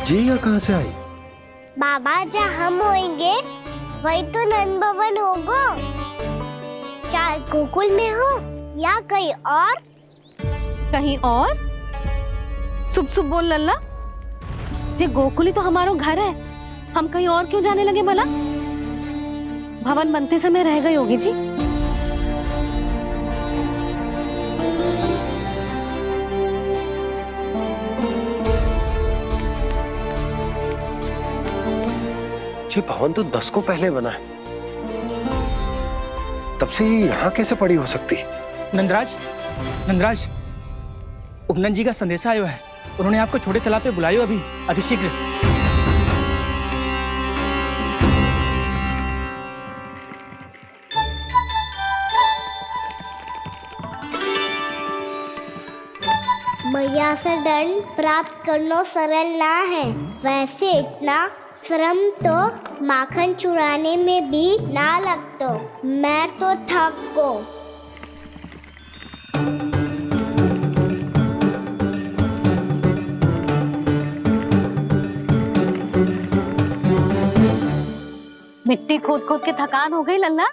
जी यहाँ कहाँ से आई? बाबा जहाँ हम होंगे वही तो नंद भवन होगा। चाहे गोकुल में हो या कहीं और। कहीं और? सुब सुब बोल लल्ला। जे गोकुली तो हमारो घर है, हम कहीं और क्यों जाने लगे भला? भवन बनते समय रह गई होगी जी। ये भवन तो 10 को पहले बना है, तब से ये यहाँ कैसे पड़ी हो सकती? नंदराज, नंदराज, उपनंद जी का संदेशा आयो है। उन्होंने आपको छोटे तालाब पे बुलायो अभी, अतिशीघ्र। मैया से दंड प्राप्त करना सरल ना है। वैसे इतना श्रम तो माखन चुराने में भी ना लगतो। मैं तो थक गो। मिट्टी खोद खोद के थकान हो गई लल्ला,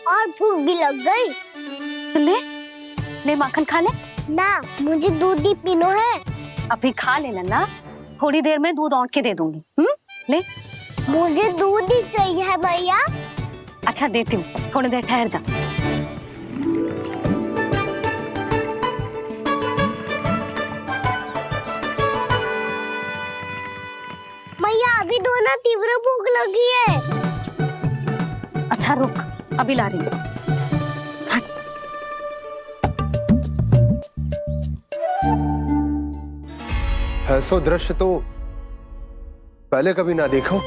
और भूख भी लग गई। तो ले माखन खा ले। ना, मुझे दूध ही पीनो है। अभी खा ले लल्ला, थोड़ी देर में दूध औंट के दे दूंगी। ले। मुझे दूध ही चाहिए है भैया। अच्छा देती हूँ, थोड़ी देर ठहर जा। मैया अभी दो ना, तीव्र भूख लगी है। अच्छा रुक, अभी ला रही हूँ। ऐसा दृश्य तो पहले कभी ना देखो।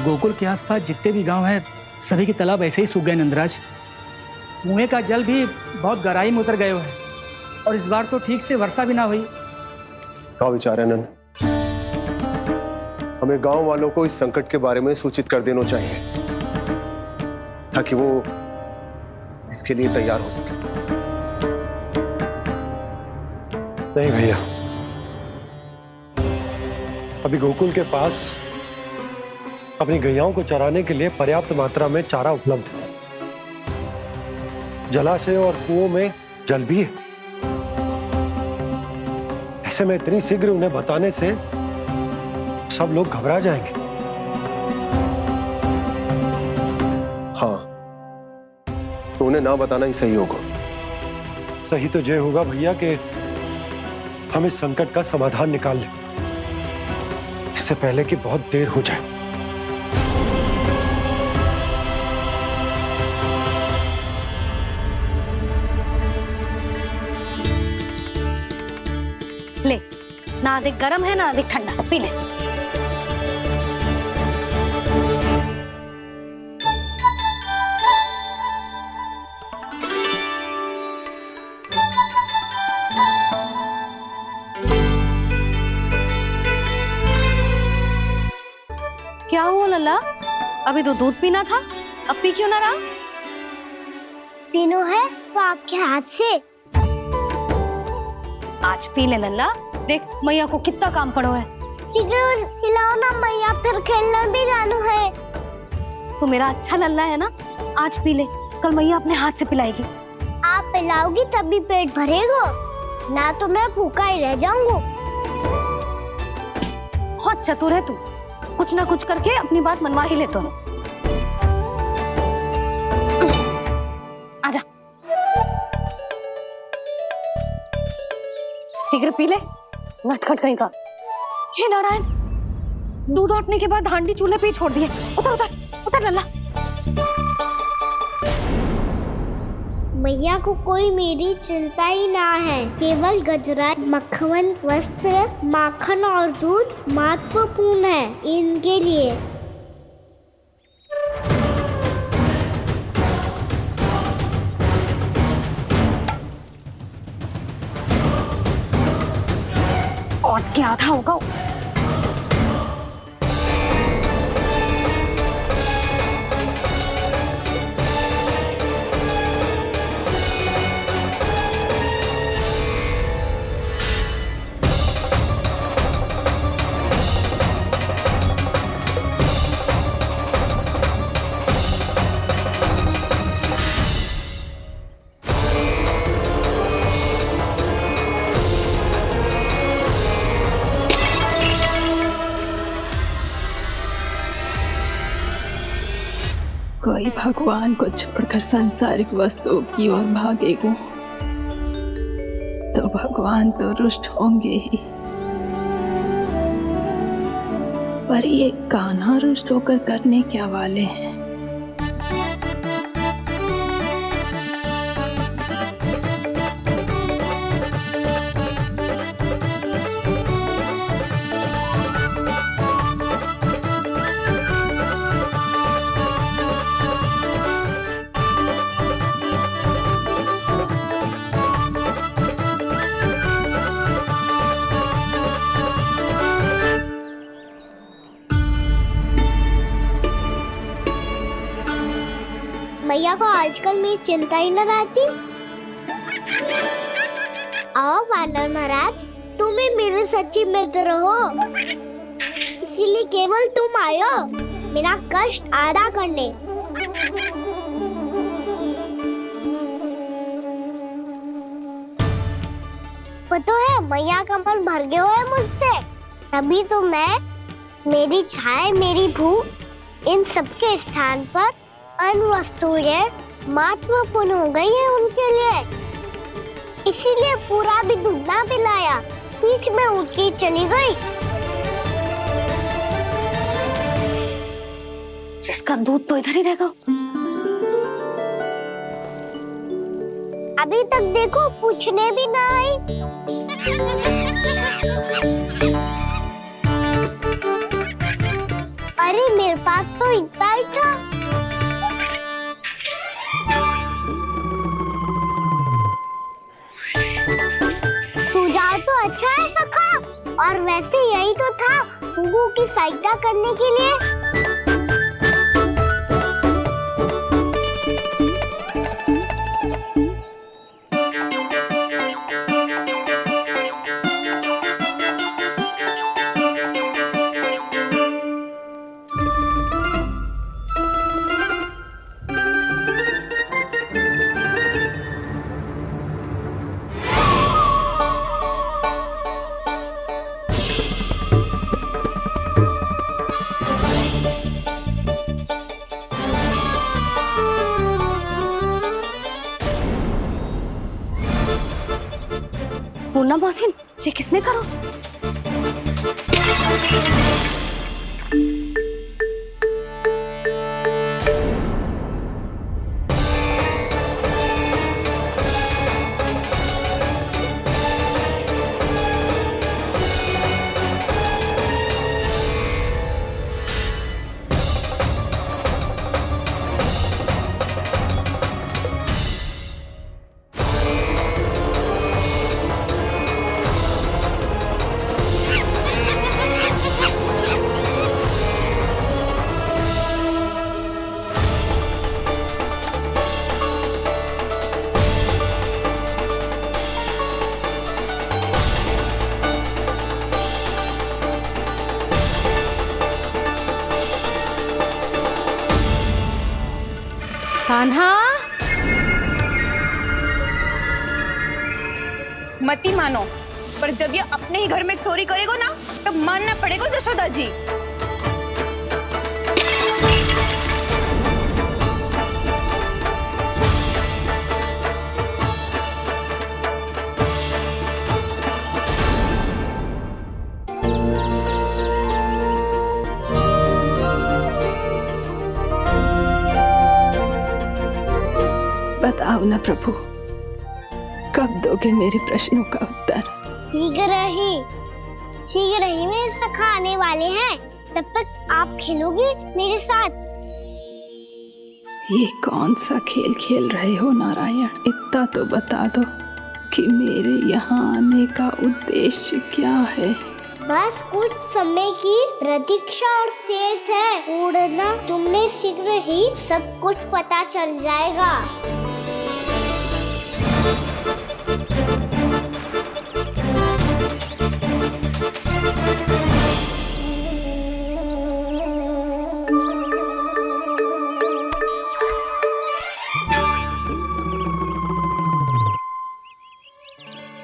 गोकुल के आसपास जितने भी गांव हैं, सभी के तालाब ऐसे ही सूख गए नंदराज। कुएं का जल भी बहुत गहराई में उतर गए है, और इस बार तो ठीक से वर्षा भी ना हुई। क्या विचार है नंद? हमें गांव वालों को इस संकट के बारे में सूचित कर देना चाहिए, ताकि वो इसके लिए तैयार हो सके। नहीं भैया, अभी गोकुल के पास अपनी गैयाओं को चराने के लिए पर्याप्त मात्रा में चारा उपलब्ध है। जलाशय और कुओं में जल भी है। ऐसे में इतनी शीघ्र उन्हें बताने से सब लोग घबरा जाएंगे। हाँ, तो उन्हें ना बताना ही सही होगा। सही तो ये होगा भैया कि हम इस संकट का समाधान निकाल लें, इससे पहले कि बहुत देर हो जाए। ले, ना अधिक गर्म है ना अधिक ठंडा, पी ले। क्या हुआ लल्ला? अभी तो दूध पीना था, अब पी क्यों ना रहा? पीनो है तो आपके हाथ से। आज पी ले लल्ला, देख मैया को कितना काम पड़ो है। शीघ्र खिलाओ ना मैया, फिर खेलने भी जाना है। तू मेरा अच्छा लल्ला है ना, आज पी ले, कल मैया अपने हाथ से पिलाएगी। आप पिलाओगी तभी पेट भरेगा, ना तो मैं भूखा ही रह जाऊंगा। बहुत चतुर है तू, कुछ ना कुछ करके अपनी बात मनवा ही लेता है। आजा, शीघ्र पी ले, नटखट कहीं का। हे नारायण, दूध औटने के बाद हांडी चूल्हे पे ही छोड़ दिए। उतर उतर उतर लल्ला। मैया को कोई मेरी चिंता ही ना है। केवल गजरा, मक्खन, वस्त्र, माखन और दूध महत्वपूर्ण है इनके लिए। और क्या था होगा। कोई भगवान को छोड़कर सांसारिक वस्तुओं की ओर भागेगा तो भगवान तो रुष्ट होंगे ही, पर ये कान्हा रुष्ट होकर करने क्या वाले हैं? मैया को आजकल मेरी चिंता ही न रहती। आओ वानर महाराज, तुम ही मेरे सच्ची मित्र हो, इसीलिए केवल तुम आयो मेरा कष्ट आधा करने। पता है मैया का मन भर गया है मुझसे, तभी तो मैं, मेरी छाया, मेरी भूख, इन सबके स्थान पर अन्य वस्तुएं महत्वपूर्ण हो गई है उनके लिए, इसीलिए पूरा भी दूध ना पिलाया, बीच में उठ के चली गई। जिसका दूध तो इधर ही रहेगा। अभी तक देखो पूछने भी ना आई। अरे मेरे पास तो इतना ही था। सुझाव तो अच्छा है सखा, और वैसे यही तो था गुगु की सहायता करने के लिए। पूर्णा मौसी, ये किसने करो? कान्हा, मत ही मानो, पर जब ये अपने ही घर में चोरी करेगा ना, तब मानना पड़ेगा जशोदा जी। बताओ ना प्रभु, कब दोगे मेरे प्रश्नों का उत्तर? शीघ्र ही मेरे सखा आने वाले हैं, तब तक आप खेलोगे मेरे साथ। ये कौन सा खेल खेल रहे हो नारायण? इतना तो बता दो कि मेरे यहाँ आने का उद्देश्य क्या है? बस कुछ समय की प्रतीक्षा और शेष है उड़ना। तुमने शीघ्र ही सब कुछ पता चल जाएगा।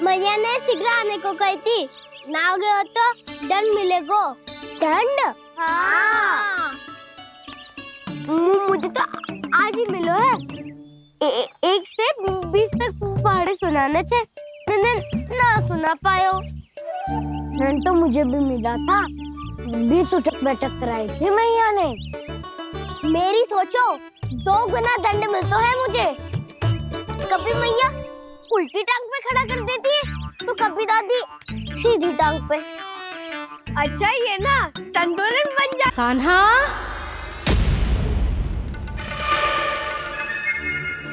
मैया ने शीघ्र आने को कही थी, ना हो गए हो तो दंड मिलेगा। दंड? हाँ। मुझे तो आज ही मिलो है। 1 से 20 तक पहाड़े सुनाने थे, ना सुना पायो। नन तो मुझे भी मिला था, 20 उठक बैठक कराई थी मैया ने। मेरी सोचो 2 गुना दंड मिलता है मुझे। कभी मैया उल्टी टांग पे खड़ा कर देती है, तो कभी दादी सीधी टांग पे। अच्छा ये ना संतुलन बन जा। कान्हा,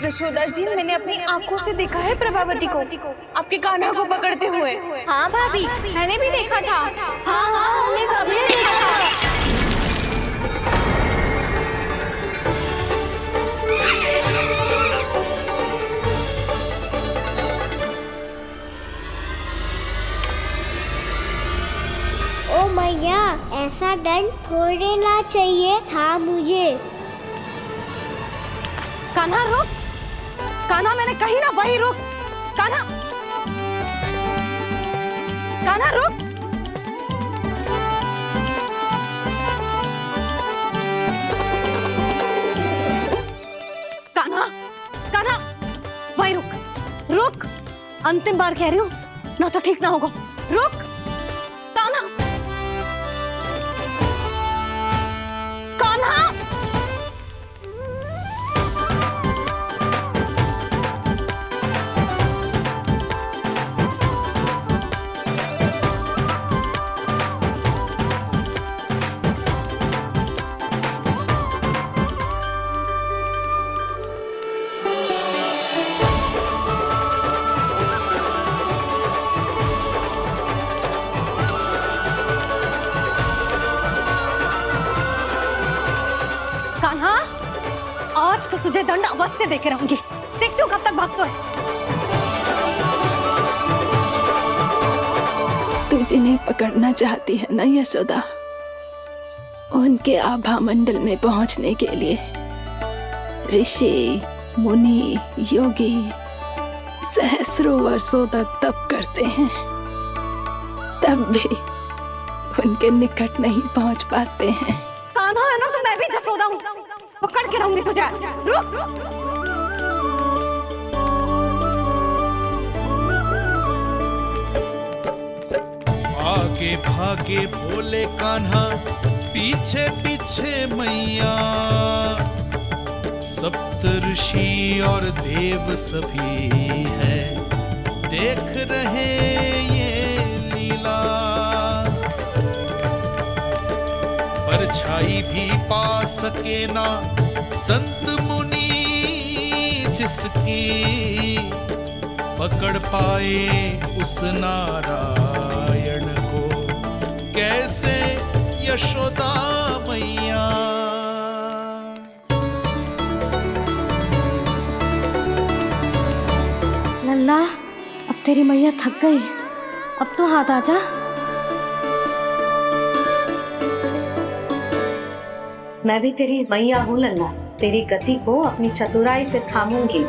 जशोदा जी, मैंने अपनी आंखों से देखा है प्रभावती को आपके कान्हा को पकड़ते हुए। हाँ भाभी, मैंने भी देखा था। हाँ हमने सभी देखा था। ओ मैया, ऐसा दंड थोड़े ना चाहिए था मुझे। कान्हा रुक। कान्हा, मैंने कही ना वही रुक। कान्हा, कान्हा रुक। कान्हा, कान्हा, वही रुक। रुक, अंतिम बार कह रही हूँ, ना तो ठीक ना होगा। रुक कान्हा। कान्हा, कान्हा, आज तो तुझे दंड अवश्य देके रहूंगी। देखती हूँ कब तक भागता है। तू जिन्हें पकड़ना चाहती है ना यशोदा, उनके आभा मंडल में पहुंचने के लिए ऋषि, मुनि, योगी सहस्रों वर्षों तक तप करते हैं, तब भी उनके निकट नहीं पहुंच पाते हैं। कान्हा है ना, तो मैं भी जसोदा हूँ, पकड़ के रहूंगी तुझे। रुक। आगे भागे भोले कान्हा, पीछे पीछे मैया, सप्त ऋषि और देव सभी है, देख रहे ये लीला। परछाई भी पा सके ना संत मुनि, जिसकी पकड़ पाए उस नारायण को, कैसे यशोदा मैया। लल्ला, अब तेरी मैया थक गई, अब तो हाथ आजा। मैं भी तेरी मैया हूँ लल्ला, तेरी गति को अपनी चतुराई से थामूंगी।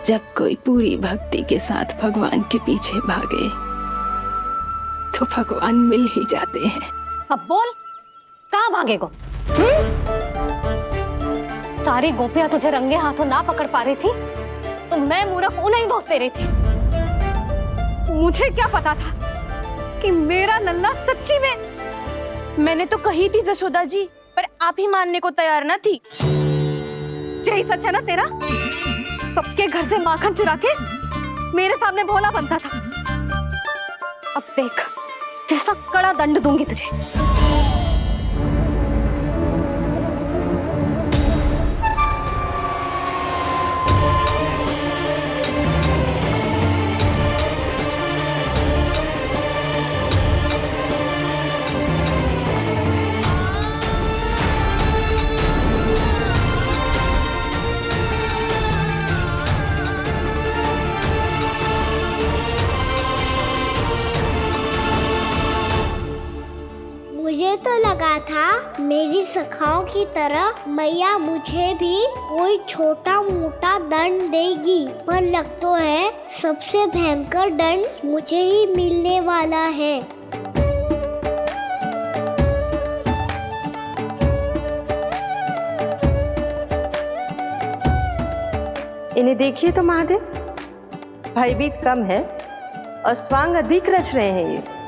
जब कोई पूरी भक्ति के साथ भगवान के पीछे भागे तो भगवान मिल ही जाते हैं। अब बोल, कहाँ भागेगो? सारी गोपियां तुझे रंगे हाथों ना पकड़ पा रही थी, तो मैं मूर्ख उन्हें ही दोष दे रही थी। मुझे क्या पता था कि मेरा लल्ला सच्ची में। मैंने तो कही थी जशोदा जी, पर आप ही मानने को तैयार न थी। यही सच है ना तेरा? सबके घर से माखन चुरा के मेरे सामने भोला बनता था। अब देख, कैसा कड़ा दंड दूंगी तुझे। मुझे मुझे तो लगा था मेरी सखाओं की तरह मैया मुझे भी कोई छोटा मोटा दंड देगी, पर लग तो है सबसे भयंकर दंड मुझे ही मिलने वाला है। इन्हें देखिए तो महादेव, भयभीत कम है और स्वांग अधिक रच रहे हैं ये।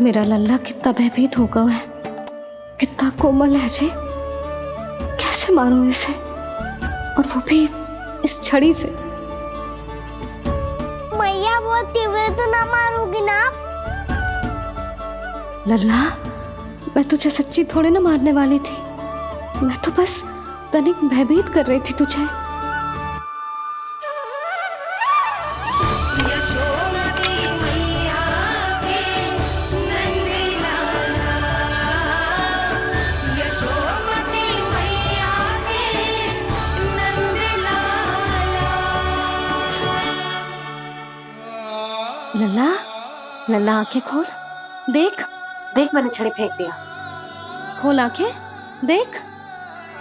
मेरा लल्ला कितना भयभीत होगा है, कितना कोमल है जी। कैसे मारूं इसे, और वो भी इस छड़ी से। मैया बहुत तीव्र तो ना मारोगी ना? लल्ला, मैं तुझे सच्ची थोड़ी ना मारने वाली थी, मैं तो बस तनिक भयभीत कर रही थी तुझे। लल्ला, लल्ला आंखें खोल, देख देख मैंने छड़ी फेंक दिया। खोल आंखें, देख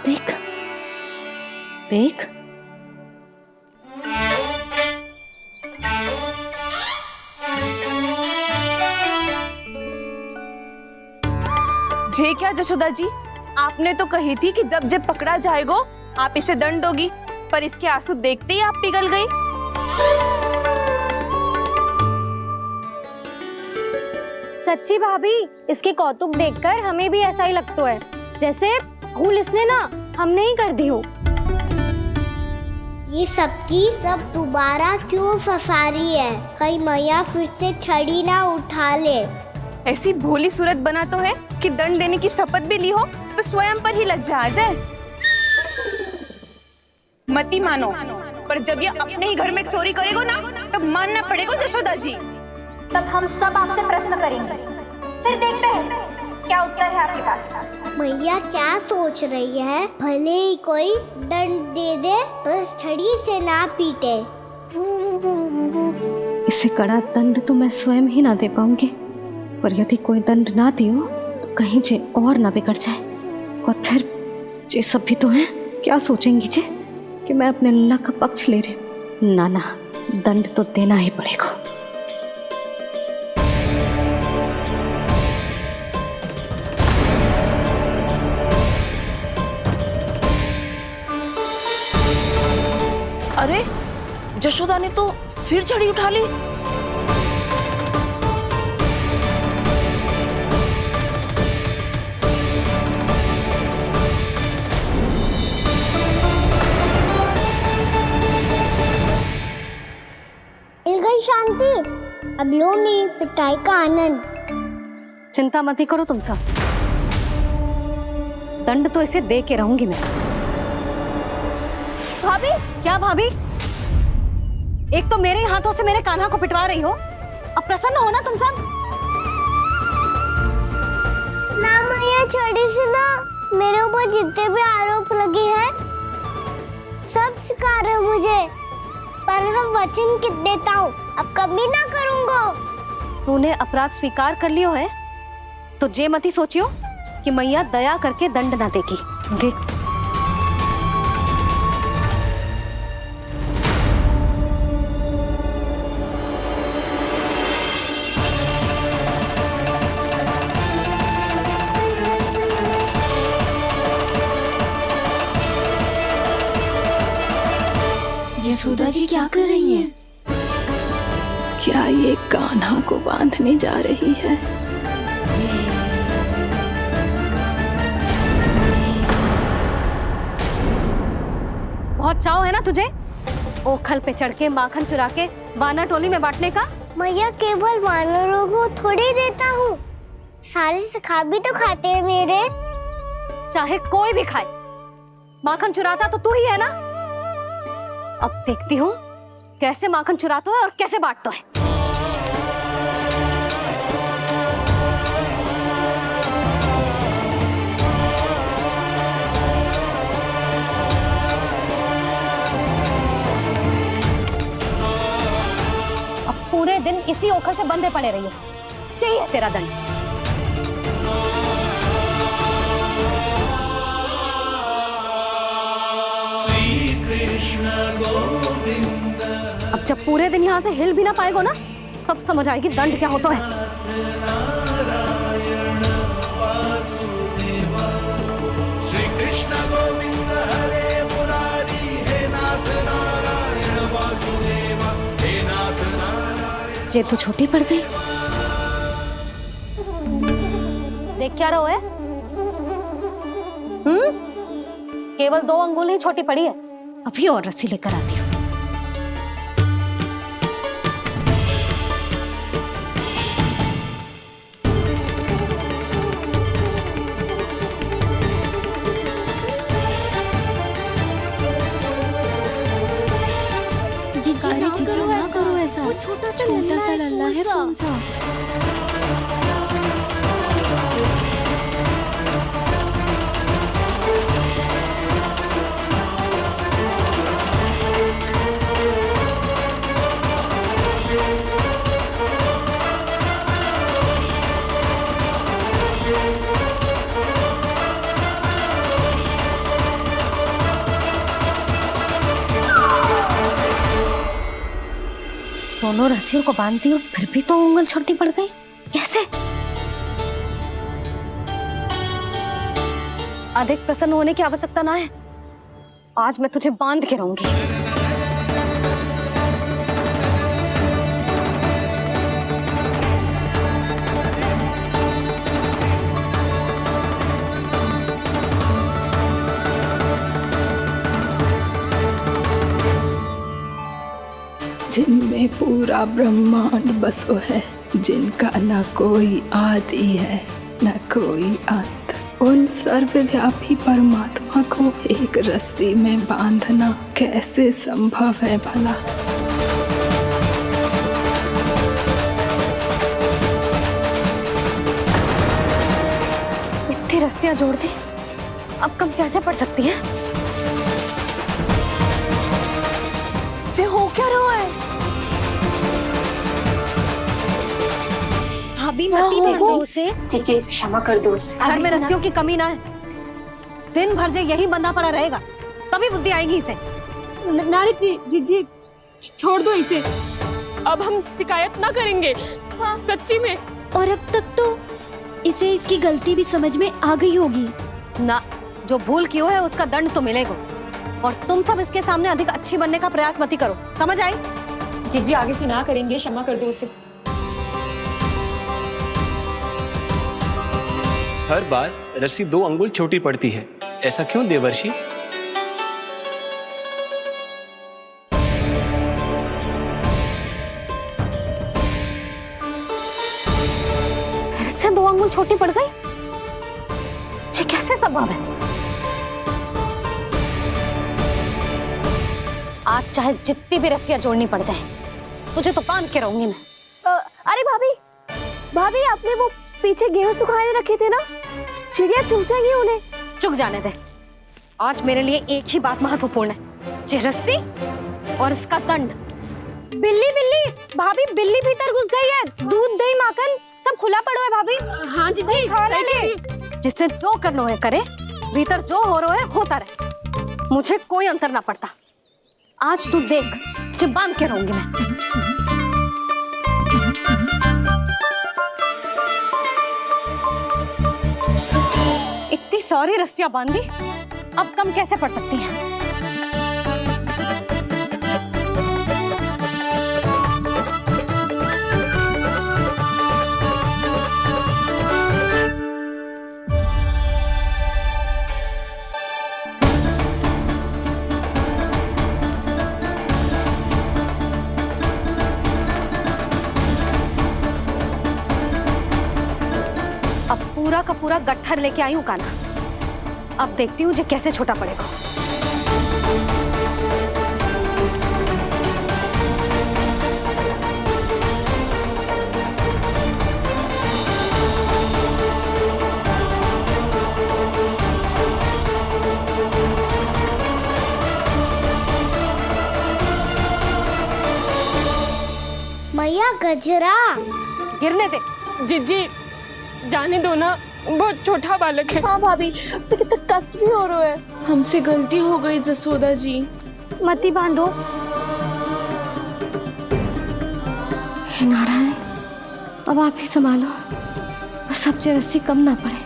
देख देख। जे क्या जशोदा जी, आपने तो कही थी कि जब जब पकड़ा जाएगा आप इसे दंड दोगी, पर इसके आंसू देखते ही आप पिघल गई। सच्ची भाभी, इसके कौतुक देखकर हमें भी ऐसा ही लगता है, जैसे भूल इसने ना हमने ही कर दी हो। ये सबकी सब दोबारा क्यों फंसा रही है? कहीं मैया फिर से छड़ी ना उठा ले। ऐसी भोली सूरत बना तो है कि दंड देने की शपथ भी ली हो तो स्वयं पर ही लज्जा आ जाए। मती मानो, पर जब ये अपने ही घर में चोरी करेगा ना, तब मानना पड़ेगा जशोदा जी। तब हम सब आपसे प्रश्न करेंगे, फिर देखते हैं क्या उत्तर है आपके पास। मैया क्या सोच रही है? भले ही कोई दंड दे दे, बस छड़ी से ना पीटे। इसे कड़ा दंड तो मैं स्वयं ही ना दे पाऊंगी, पर यदि कोई दंड ना दियो तो कहीं जे और ना बिगड़ जाए, और फिर जे सब भी तो हैं, क्या सोचेंगी जे कि मैं अपने लल्ला का पक्ष ले रही। ना ना, दंड तो देना ही पड़ेगा। अरे जशोदा ने तो फिर छड़ी उठा ली। मिल गई शांति, अब लो मेरी पिटाई का आनंद। चिंता मत ही करो तुम सब, दंड तो इसे दे के रहूंगी मैं। भाभी, क्या भाभी? एक तो मेरे ही हाथों से मेरे कान्हा को पिटवा रही हो, अब प्रसन्न हो ना तुम सब? ना मैया, छड़ी से ना मेरे ऊपर जितने भी आरोप लगे हैं सब स्वीकार है मुझे, पर हम वचन कित देता हूँ, अब कभी ना करूँगा। तूने अपराध स्वीकार कर लियो है तो जे मती सोचियो कि मैया दया करके दंड ना देगी। देख यशोदा जी क्या कर रही हैं? क्या ये कान्हा को बांधने जा रही है? बहुत चाव है ना तुझे ओखल पे चढ़ के माखन चुरा के वानर टोली में बांटने का? मैया, केवल वानरों को थोड़ी देता हूँ, सारे सखा भी तो खाते हैं मेरे। चाहे कोई भी खाए, माखन चुराता तो तू ही है ना। अब देखती हूँ कैसे माखन चुराता है और कैसे बांटता है। अब पूरे दिन इसी ओखर से बंधे पड़े रहिए। चाहिए तेरा दंड। श्री कृष्ण गोविंद अब जब पूरे दिन यहाँ से हिल भी ना पाएगो ना, तब समझ आएगी दंड क्या होता है। नारायण वासुदेव श्री कृष्ण गोविंद हरे मुरारी हे नाथ नारायण वासुदेव हे नाथ नारायण। जे तो छोटी पड़ गई। देख क्या रहो है? केवल 2 अंगुल ही छोटी पड़ी है। अभी और रस्सी लेकर आती हूँ। ना करो ऐसा। छोटा सा लल्ला है कौन सा? दोनों रस्सियों को बांधती हूँ, फिर भी तो उंगल छोटी पड़ गई। कैसे? अधिक प्रसन्न होने की आवश्यकता ना है। आज मैं तुझे बांध के रहूंगी। जिनमें पूरा ब्रह्मांड बसो है, जिनका न कोई आदि है न कोई अंत, उन सर्वव्यापी परमात्मा को एक रस्सी में बांधना कैसे संभव है भला? इतनी रस्सियां जोड़ दी, अब कम कैसे पड़ सकती हैं? जे हो क्या रहा है? भाभी मती देखो उसे। जीजी क्षमा कर दो उसे। घर में रस्सियों की कमी ना है। दिन भर जे यही बंधा पड़ा रहेगा, तभी बुद्धि आएगी इसे। नारी जी छोड़ दो इसे। अब हम शिकायत ना करेंगे। सच्ची में। और अब तक तो इसे इसकी गलती भी समझ में आ गई होगी ना। जो भूल की हो है उसका दंड तो मिलेगा। और तुम सब इसके सामने अधिक अच्छी बनने का प्रयास मत करो, समझ आई? जीजी आगे से ना करेंगे, क्षमा कर दो उसे। हर बार रस्सी 2 अंगुल छोटी पड़ती है, ऐसा क्यों देवर्षि? फिर से 2 अंगुल छोटी पड़ गई? ये कैसे संभव है? आज चाहे जितनी भी रस्सियां जोड़नी पड़ जाए, तुझे तो बांध के रहूंगी मैं। अरे भाभी आपने वो पीछे गेहूं सुखाने रखे थे ना, चिड़िया चुग जाएंगी उन्हें। चुग जाने दे। आज मेरे लिए एक ही बात महत्वपूर्ण है, ये रस्सी और इसका दंड। बिल्ली भाभी, बिल्ली भीतर घुस गई है। दूध दही माखन सब खुला पड़ो है भाभी। हाँ जीजी सही कह रही है। जिससे जो करना है करे, भीतर जो हो रहा है होता रहे, मुझे कोई अंतर ना पड़ता। आज तू देख, तुझे बांध के रहूंगी मैं। इतनी सारी रस्सियां बांधी, अब कम कैसे पड़ सकती हैं? पूरा का पूरा गट्ठर लेके आई हूँ काना। अब देखती हूँ जे कैसे छोटा पड़ेगा। मैया गजरा। गिरने दे। जीजी जाने दो ना, बहुत छोटा बालक है। हाँ भाभी, उसे कितना कष्ट भी हो रहा है। हमसे गलती हो गई जसोदा जी। मती बांधो। हे नारायण, अब आप ही संभालो, बस अब रस्सी कम ना पड़े।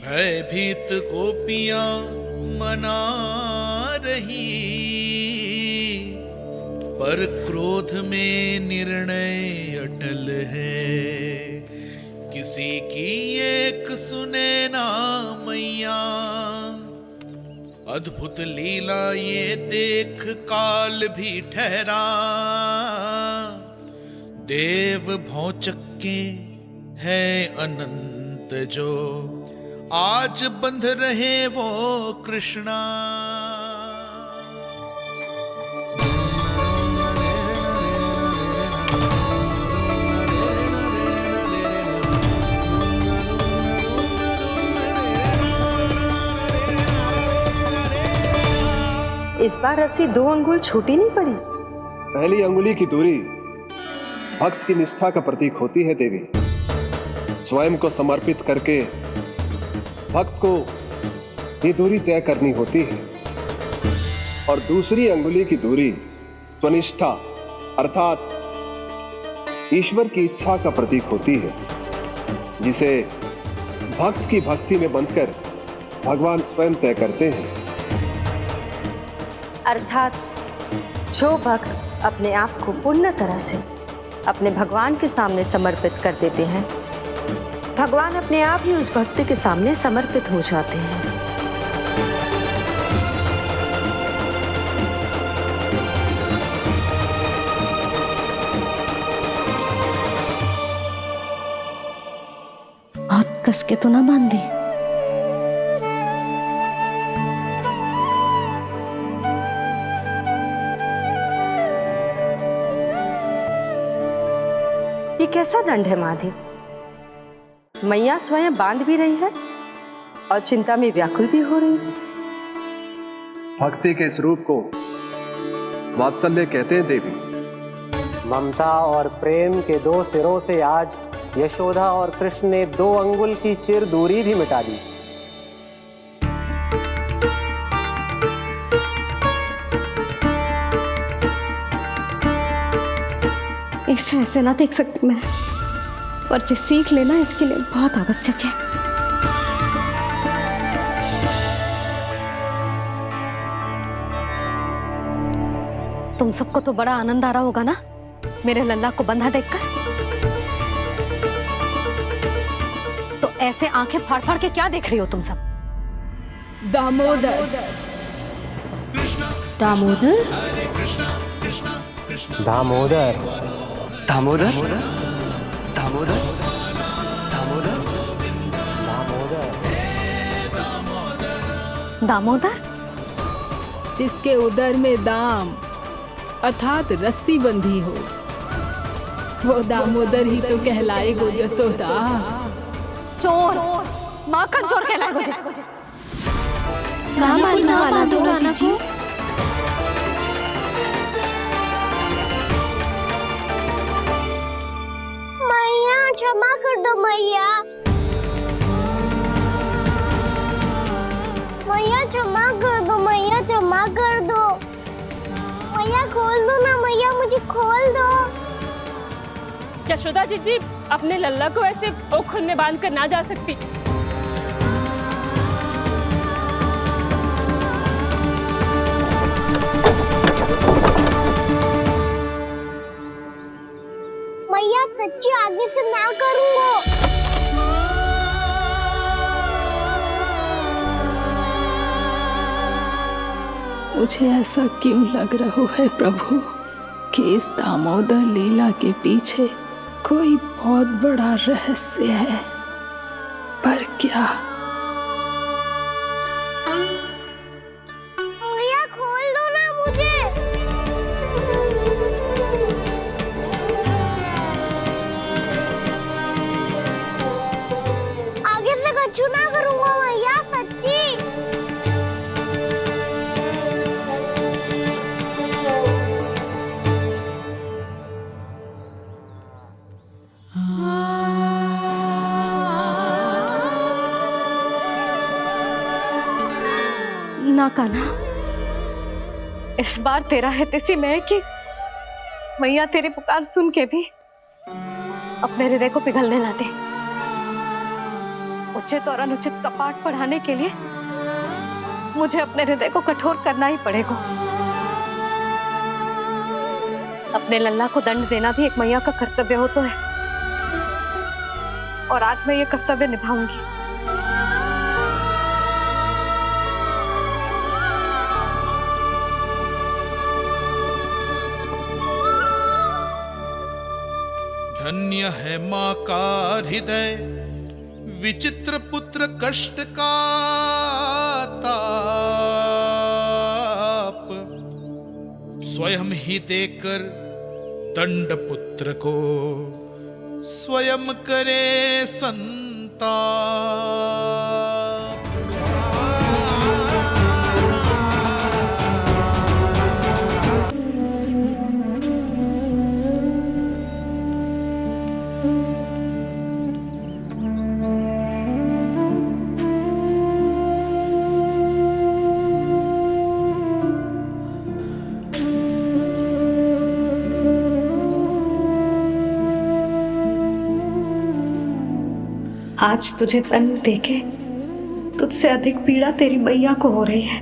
भयभीत गोपियां मना रही, पर क्रोध में निर्णय अटल है। किसी की एक सुने ना मैया, अद्भुत लीला ये देख काल भी ठहरा। देव भौचक्के है अनंत जो, आज बंध रहे वो कृष्णा। इस बार रस्सी 2 अंगुल छोटी नहीं पड़ी। पहली अंगुली की दूरी भक्त की निष्ठा का प्रतीक होती है देवी। स्वयं को समर्पित करके भक्त को ये दूरी तय करनी होती है, और दूसरी अंगुली की दूरी स्वनिष्ठा अर्थात ईश्वर की इच्छा का प्रतीक होती है, जिसे भक्त की भक्ति में बंधकर भगवान स्वयं तय करते हैं। अर्थात जो भक्त अपने आप को पूर्ण तरह से अपने भगवान के सामने समर्पित कर देते हैं, भगवान अपने आप ही उस भक्त के सामने समर्पित हो जाते हैं। बहुत कस के तो ना बांधी। ये कैसा दंड है माधे? मैया स्वयं बांध भी रही है और चिंता में व्याकुल भी हो रही है। भक्ति के स्वरूप को वात्सल्य कहते हैं देवी। ममता और प्रेम के 2 सिरों से आज यशोदा और कृष्ण ने 2 अंगुल की चिर दूरी भी मिटा दी। इसे ऐसे ना देख सकती मैं, पर जो सीख लेना इसके लिए बहुत आवश्यक है। तुम सबको तो बड़ा आनंद आ रहा होगा ना मेरे लल्ला को बंधा देखकर। तो ऐसे आंखें फाड़ फाड़ के क्या देख रही हो तुम सब? दामोदर। दामोदर। दामोदर। दामोदर दामोदर दामोदर दामोदर, जिसके उदर में दाम अर्थात रस्सी बंधी हो, वो दामोदर ही तो कहलाएगो जसोदा। चोर, माखन चोर कहलाएगो जी। ना मारना वाला दो राना को। मैया क्षमा कर दो मैया। मैया क्षमा कर दो, मैया क्षमा कर दो। मैया खोल दो ना मैया, मुझे खोल दो। यशोदा जीजी अपने लल्ला को ऐसे ओखुन में बांध कर ना जा सकती। मैया सच्ची आगे से ना करूंगा। मुझे ऐसा क्यों लग रहा है प्रभु कि इस दामोदर लीला के पीछे कोई बहुत बड़ा रहस्य है, पर क्या? मैया खोल दो ना मुझे। आगे से कछु ना करूंगा मैया, सच्ची। ना कान्हा, इस बार तेरा है तेसी मैं कि मैया तेरी पुकार सुन के भी अपने हृदय को पिघलने ना दे। उचित और अनुचित का पाठ पढ़ाने के लिए मुझे अपने हृदय को कठोर करना ही पड़ेगा। अपने लल्ला को दंड देना भी एक मैया का कर्तव्य हो तो है, और आज मैं ये कर्तव्य निभाऊंगी। धन्य है माँ का हृदय, विचित्र पुत्र कष्ट का ताप, स्वयं ही देकर दंड पुत्र को स्वयं करे संताप। आज तुझे दंड देके तुझसे अधिक पीड़ा तेरी मैया को हो रही है।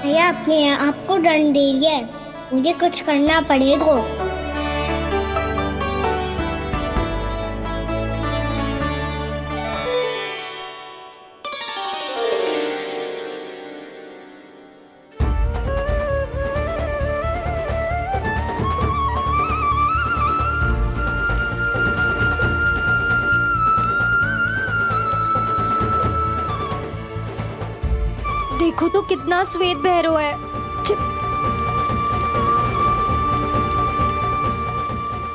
भैया अपने आप को दंड दे रही है, मुझे कुछ करना पड़ेगा। देखो तो कितना श्वेत बहरो है।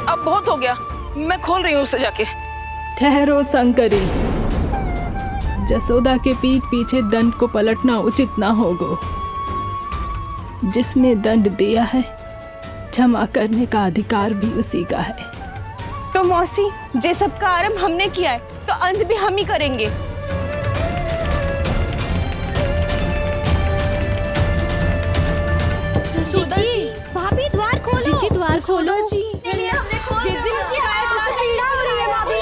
अब बहुत हो गया, मैं खोल रही हूँ उसे जाके। ठहरो शंकरी, जसोदा के पीठ पीछे दंड को पलटना उचित ना होगा। जिसने दंड दिया है क्षमा करने का अधिकार भी उसी का है। तो मौसी, जे सब का आरंभ हमने किया है तो अंत भी हम ही करेंगे। जसोदा जी, भाभी द्वार खोलो। जीजी द्वार खोलो। जी हमने खोल दिया। जीजी पीड़ा हो रही है भाभी।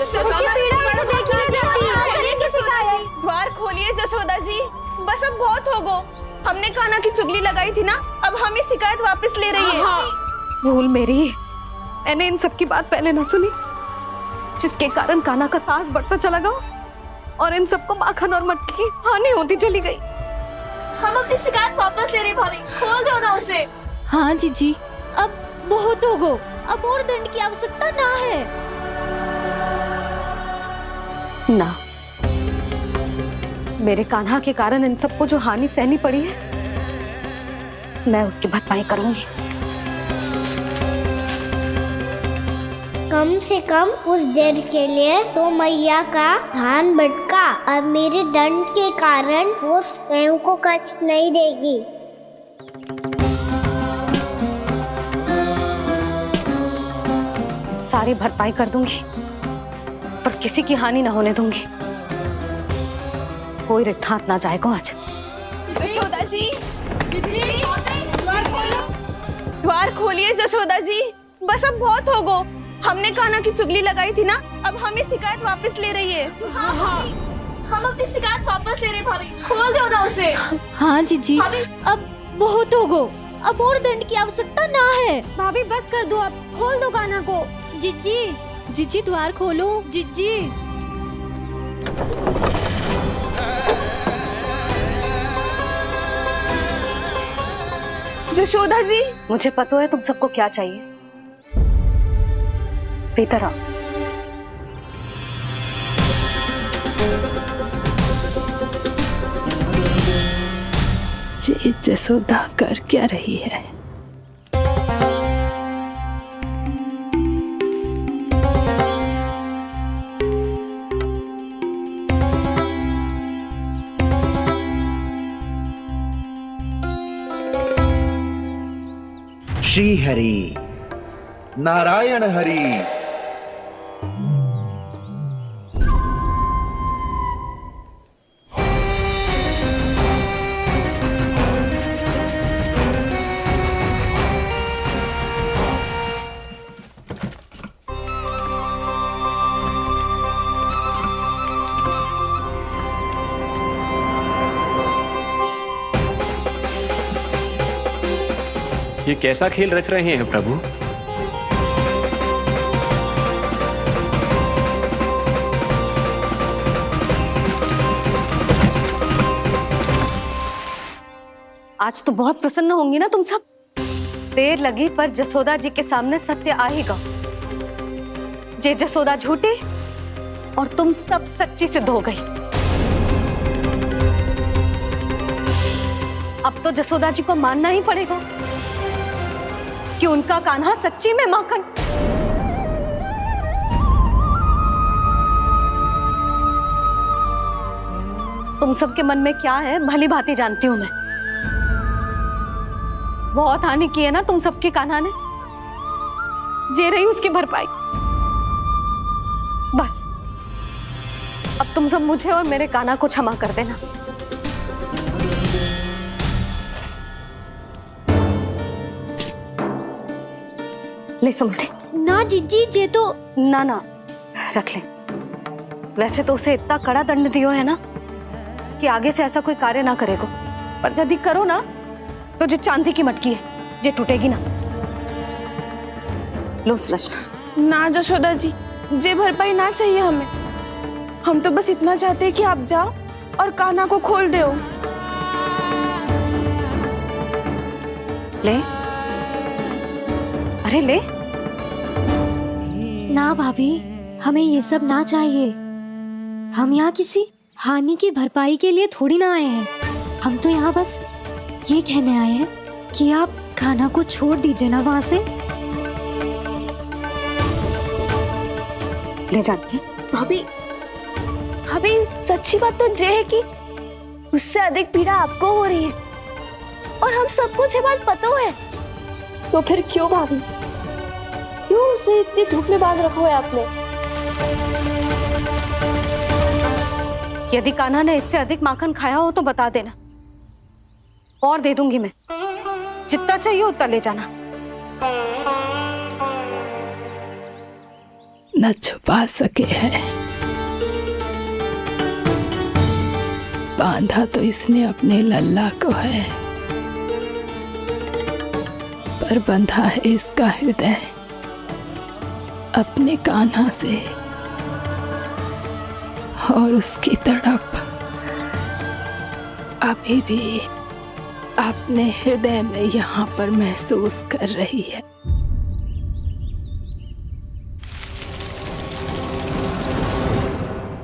उसकी पीड़ा है तो देखी नहीं जाती। करेंगे शिकायत। द्वार खोलिए जसोदा जी, बस अब बहुत हो गो। हमने कान्हा की चुगली लगाई थी ना, अब हम ही शिकायत वापस ले रही है। भूल मेरी, मैंने इन सब की बात पहले ना सुनी, जिसके कारण कान्हा का साहस बढ़ता चला गया और इन सबको माखन और मटकी की हानि होती चली गई। हम अपनी शिकायत वापस ले रहे भाभी, खोल दो ना उसे। हाँ जीजी, अब बहुत हो गो, अब और दंड की आवश्यकता ना है। ना, मेरे कान्हा के कारण इन सबको जो हानि सहनी पड़ी है, मैं उसकी भरपाई करूंगी। कम से कम कुछ देर के लिए तो मैया का ध्यान भटका, और मेरे दंड के कारण वो स्वयं को कष्ट नहीं देगी। सारी भरपाई कर दूंगी, पर किसी की हानि ना होने दूंगी। कोई रिक्त हाथ ना जाएगा आज। जशोदा जी, द्वार खोलिए जशोदा जी, बस अब बहुत हो गो। हमने कान्हा की चुगली लगाई थी ना, अब हम ही शिकायत वापस ले रही है। हाँ, हम अपनी शिकायत वापस ले रहे भाभी, खोल दो ना उसे। हाँ जीजी, अब बहुत हो गो, अब और दंड की आवश्यकता ना है। भाभी बस कर दो, अब खोल दो कान्हा को। जीजी, जीजी द्वार खोलो। जीजी जशोदा जी, मुझे पता है तुम सबको क्या चाहिए। भीतर आओ। जी जसोदा कर क्या रही है? श्री हरि, नारायण हरि। ये कैसा खेल रच रहे हैं प्रभु? आज तो बहुत प्रसन्न होंगी ना तुम सब। देर लगी पर जसोदा जी के सामने सत्य आएगा। जे जसोदा झूठी और तुम सब सच्ची सिद्ध हो गई। अब तो जसोदा जी को मानना ही पड़ेगा कि उनका कान्हा सच्ची में माखन। तुम सबके मन में क्या है भली भांति जानती हूं मैं। बहुत हानि की है ना तुम सबके कान्हा ने, जे रही उसकी भरपाई। बस अब तुम सब मुझे और मेरे कान्हा को क्षमा कर देना। ले सुमति। ना जीजी, जे तो ना ना रख ले। वैसे तो उसे इतना कड़ा दंड दियो है ना कि आगे से ऐसा कोई कार्य ना करेगा, पर यदि करो ना तो जो चांदी की मटकी है जे टूटेगी ना। लो सुलक्षणा। ना जशोदा जी, जे भरपाई ना चाहिए हमें। हम तो बस इतना चाहते हैं कि आप जाओ और कान्हा को खोल दो। ले, अरे ले। ना भाभी, हमें ये सब ना चाहिए। हम यहाँ किसी हानि की भरपाई के लिए थोड़ी ना आए हैं। हम तो यहाँ बस ये कहने आए हैं कि आप कान्हा को छोड़ दीजिए ना वहां से। ले जाते भाभी, भाभी सच्ची बात तो ये है कि उससे अधिक पीड़ा आपको हो रही है और हम सबको ये बात पता है। तो फिर क्यों भाभी, क्यों उसे इतनी धूप में बांध रखा है आपने? यदि कान्हा ने इससे अधिक माखन खाया हो तो बता देना, और दे दूंगी मैं। जितना चाहिए उतना ले जाना। न छुपा सके हैं, बांधा तो इसने अपने लल्ला को है, पर बंधा है इसका हृदय अपने कान्हा से। और उसकी तड़प अभी भी अपने हृदय में यहाँ पर महसूस कर रही है।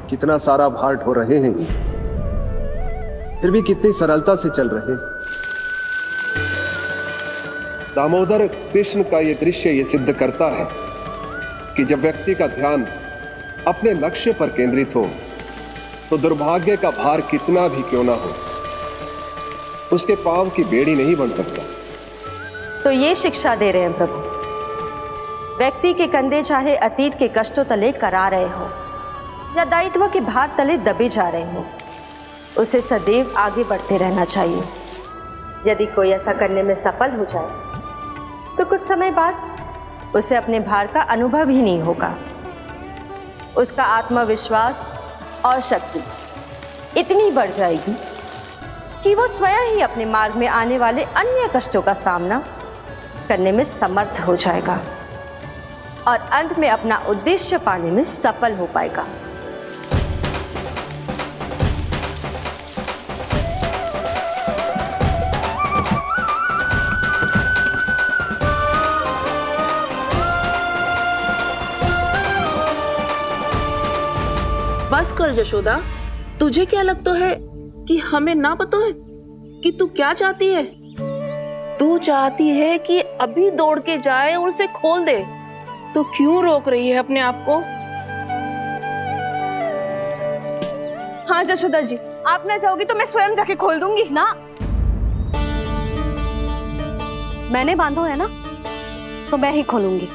कितना सारा भार ढो रहे हैं, फिर भी कितनी सरलता से चल रहे हैं। दामोदर कृष्ण का ये दृश्य ये सिद्ध करता है कि जब व्यक्ति का ध्यान अपने लक्ष्य पर केंद्रित हो तो दुर्भाग्य का भार कितना भी क्यों ना हो, उसके पांव की बेड़ी नहीं बन सकता। तो ये शिक्षा दे रहे हैं प्रभु, व्यक्ति के कंधे चाहे अतीत के कष्टों तले करा रहे हो या दायित्व के भार तले दबे जा रहे हो, उसे सदैव आगे बढ़ते रहना चाहिए। यदि कोई ऐसा करने में सफल हो जाए तो कुछ समय बाद उसे अपने भार का अनुभव ही नहीं होगा। उसका आत्मविश्वास और शक्ति इतनी बढ़ जाएगी कि वो स्वयं ही अपने मार्ग में आने वाले अन्य कष्टों का सामना करने में समर्थ हो जाएगा और अंत में अपना उद्देश्य पाने में सफल हो पाएगा। बस कर जशोदा, तुझे क्या लगता है कि हमें ना पता है कि तू क्या चाहती है? तू चाहती है कि अभी दौड़ के जाए और उसे खोल दे, तो क्यों रोक रही है अपने आप को? हाँ जशोदा जी, आप ना जाओगी तो मैं स्वयं जाके खोल दूंगी। ना, मैंने बांधो है ना, तो मैं ही खोलूंगी।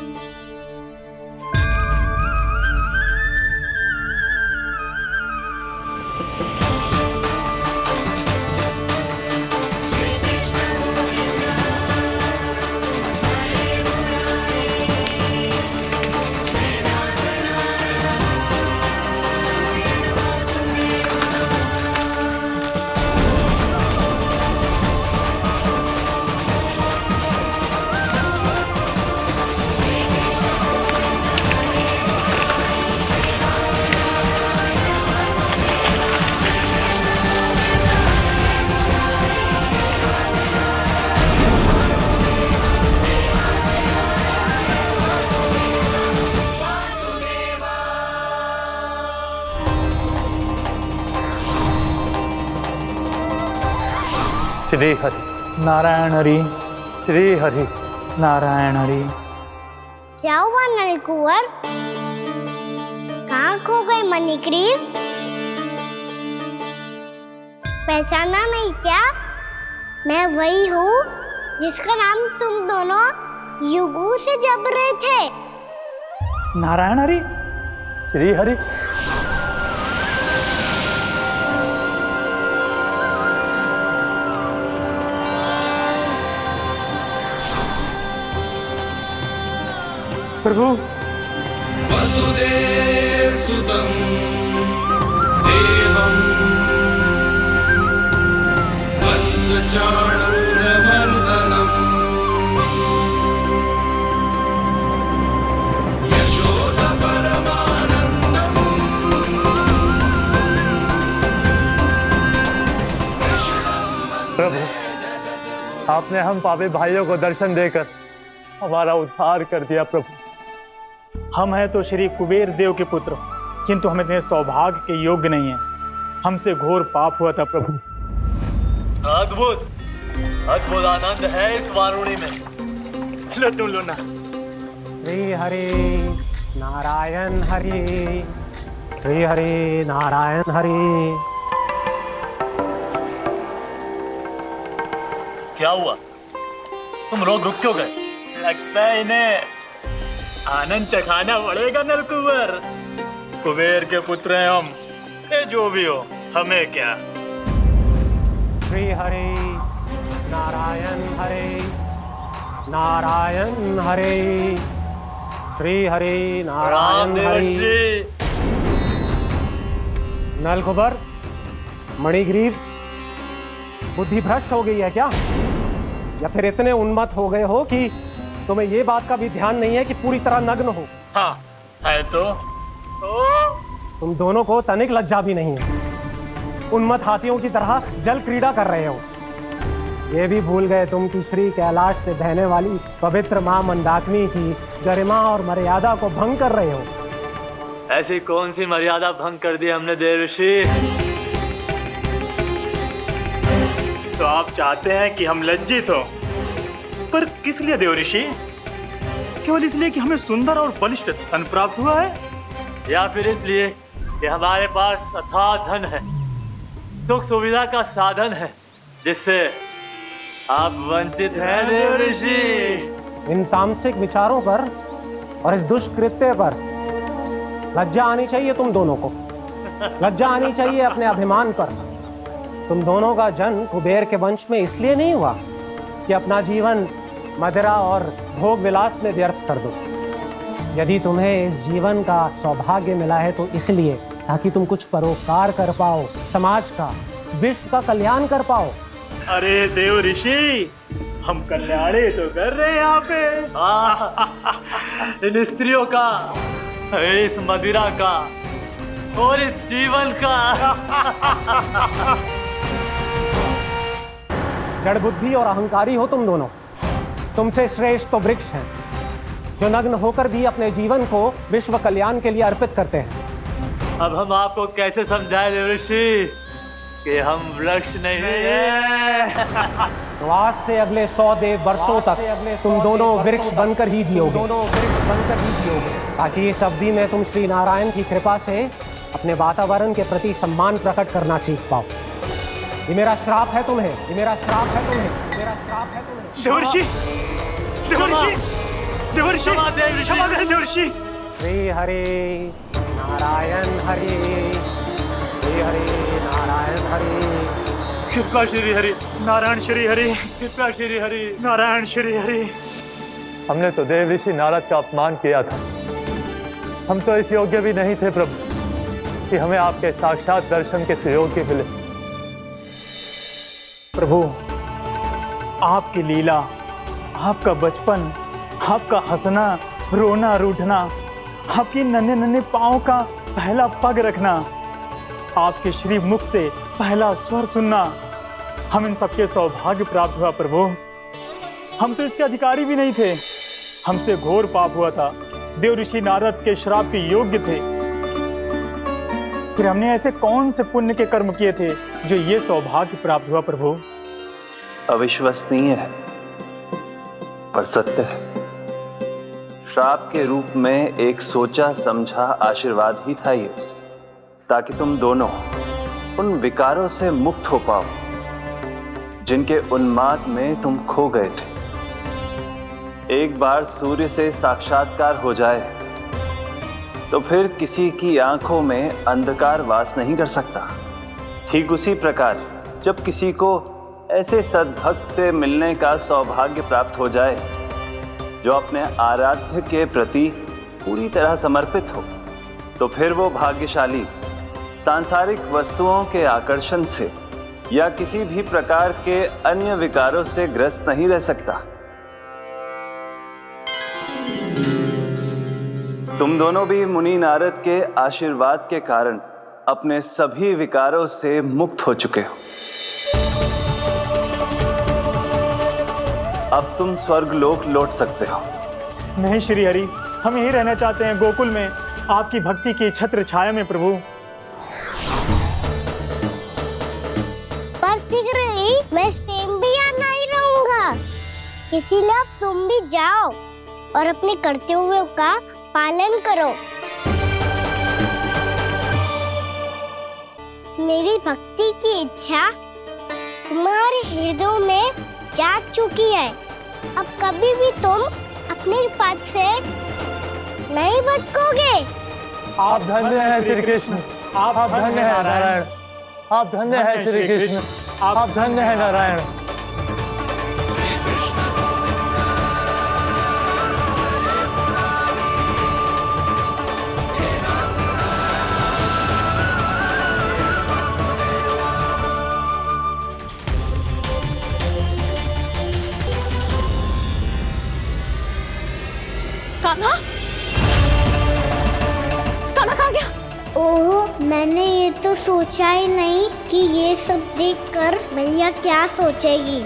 श्री हरि नारायण हरि, श्री हरि नारायण हरि। क्या हुआ नलकुंवर? कहाँ खो गए मणिग्रीव? पहचाना नहीं क्या? मैं वही हूँ जिसका नाम तुम दोनों युगों से जप रहे थे। नारायण हरि, श्री हरि। प्रभु वसुदेव सुतं देवं वत्सचाणूरमर्दनम् यशोदा परमानन्दम् प्रभु, आपने हम पापी भाइयों को दर्शन देकर हमारा उद्धार कर दिया। प्रभु, हम हैं तो श्री कुबेर देव के पुत्र, किंतु हम इतने सौभाग्य के योग्य नहीं हैं। हमसे घोर पाप हुआ था प्रभु। अद्भुत अद्भुत आनंद है इस वारुणी में। लो तुम लो ना। श्री हरि नारायण हरि, श्री हरि नारायण हरि। क्या हुआ? तुम लोग रुक क्यों गए? लगता है इन्हें आनंद चखाना पड़ेगा नलकुंवर। कुबेर के पुत्र हैं हम, ये जो भी हो हमें क्या। श्री हरि नारायण हरि, नारायण हरि, श्री हरि नारायण हरि। नलकुबर, मणिग्रीव, बुद्धि भ्रष्ट हो गई है क्या? या फिर इतने उन्मत्त हो गए हो कि तुम्हें ये बात का भी ध्यान नहीं है कि पूरी तरह नग्न हो? हाँ है तो तुम दोनों को तनिक लज्जा भी नहीं है। उन्मत्त हाथियों की तरह जल क्रीड़ा कर रहे हो। ये भी भूल गए तुम कि श्री कैलाश से बहने वाली पवित्र मां मंदाकिनी की गरिमा और मर्यादा को भंग कर रहे हो। ऐसी कौन सी मर्यादा भंग कर दी हमने देवर्षि? तो आप चाहते हैं कि हम लज्जित हो, पर किस लिए देवर्षि? केवल इसलिए कि हमें सुंदर और बलिष्ठ धन प्राप्त हुआ है, या फिर इसलिए कि हमारे पास अथाह धन है, सुख सुविधा का साधन है, जिससे आप वंचित हैं देवर्षि? इन तामसिक विचारों पर और इस दुष्कृत्य पर लज्जा आनी चाहिए तुम दोनों को। लज्जा आनी चाहिए अपने अभिमान पर। तुम दोनों का जन्म कुबेर के वंश में इसलिए नहीं हुआ कि अपना जीवन मदिरा और भोग विलास में व्यर्थ कर दो। यदि तुम्हें इस जीवन का सौभाग्य मिला है तो इसलिए ताकि तुम कुछ परोपकार कर पाओ, समाज का, विश्व का कल्याण कर पाओ। अरे देव ऋषि, हम कल्याणी तो कर रहे हैं यहाँ पे। इन स्त्रियों का, इस मदिरा का और इस जीवन का। जड़ बुद्धि और अहंकारी हो तुम दोनों। तुमसे श्रेष्ठ तो वृक्ष हैं, जो नग्न होकर भी अपने जीवन को विश्व कल्याण के लिए अर्पित करते हैं। अब हम आपको कैसे समझाएं देवर्षि कि हम वृक्ष नहीं हैं? तो आज से अगले 100 देव वर्षों तक तुम दोनों वृक्ष बनकर ही जियोगे, ताकि इस अवधि में तुम श्री नारायण की कृपा से अपने वातावरण के प्रति सम्मान प्रकट करना सीख पाओ। ये मेरा श्राप है तुम्हें, ये मेरा श्राप है तुम्हें, मेरा श्राप है तुम्हें। देवर्षि, देवर्षि, देवऋषि, क्षमा करें देवऋषि। श्री हरि नारायण हरि, श्री हरि नारायण हरि, कृपा श्री हरि नारायण श्री हरि, कृपा श्री हरि नारायण श्री हरि। हमने तो देव ऋषि नारद का अपमान किया था। हम तो इस योग्य भी नहीं थे प्रभु कि हमें आपके साक्षात दर्शन के सुयोग्य मिले। प्रभु, आपकी लीला, आपका बचपन, आपका हंसना, रोना, रूठना, आपकी नन्हे नन्हे पाँव का पहला पग रखना, आपके श्री मुख से पहला स्वर सुनना, हम इन सबके सौभाग्य प्राप्त हुआ प्रभु। हम तो इसके अधिकारी भी नहीं थे। हमसे घोर पाप हुआ था, देव ऋषि नारद के श्राप के योग्य थे। फिर हमने ऐसे कौन से पुण्य के कर्म किए थे जो ये सौभाग्य प्राप्त हुआ प्रभु? अविश्वसनीय है पर सत्य है। श्राप के रूप में एक सोचा समझा आशीर्वाद ही था ये, ताकि तुम दोनों उन विकारों से मुक्त हो पाओ जिनके उन्माद में तुम खो गए थे। एक बार सूर्य से साक्षात्कार हो जाए तो फिर किसी की आंखों में अंधकार वास नहीं कर सकता। ठीक उसी प्रकार जब किसी को ऐसे सद्भक्त से मिलने का सौभाग्य प्राप्त हो जाए जो अपने आराध्य के प्रति पूरी तरह समर्पित हो, तो फिर वो भाग्यशाली सांसारिक वस्तुओं के आकर्षण से या किसी भी प्रकार के अन्य विकारों से ग्रस्त नहीं रह सकता। तुम दोनों भी मुनि नारद के आशीर्वाद के कारण अपने सभी विकारों से मुक्त हो चुके हो। अब तुम स्वर्गलोक लौट सकते हो। नहीं श्री हरि, हम यही रहना चाहते हैं, गोकुल में आपकी भक्ति की छत्र छाया में प्रभु। पर शीघ्र ही मैं सेम्बिया नहीं रहूंगा, इसीलिए अब तुम भी जाओ और अपने कर्तव्यों का पालन करो। मेरी भक्ति की इच्छा तुम्हारे हृदयों में जाग चुकी है। अब कभी भी तुम अपने पद से नहीं भटकोगे। आप धन्य हैं श्री कृष्ण, आप धन्य हैं नारायण, आप धन्य हैं श्री कृष्ण, आप धन्य हैं नारायण। कान्हा, कान्हा कहाँ गया? ओह, मैंने ये तो सोचा ही नहीं कि ये सब देखकर भैया क्या सोचेगी।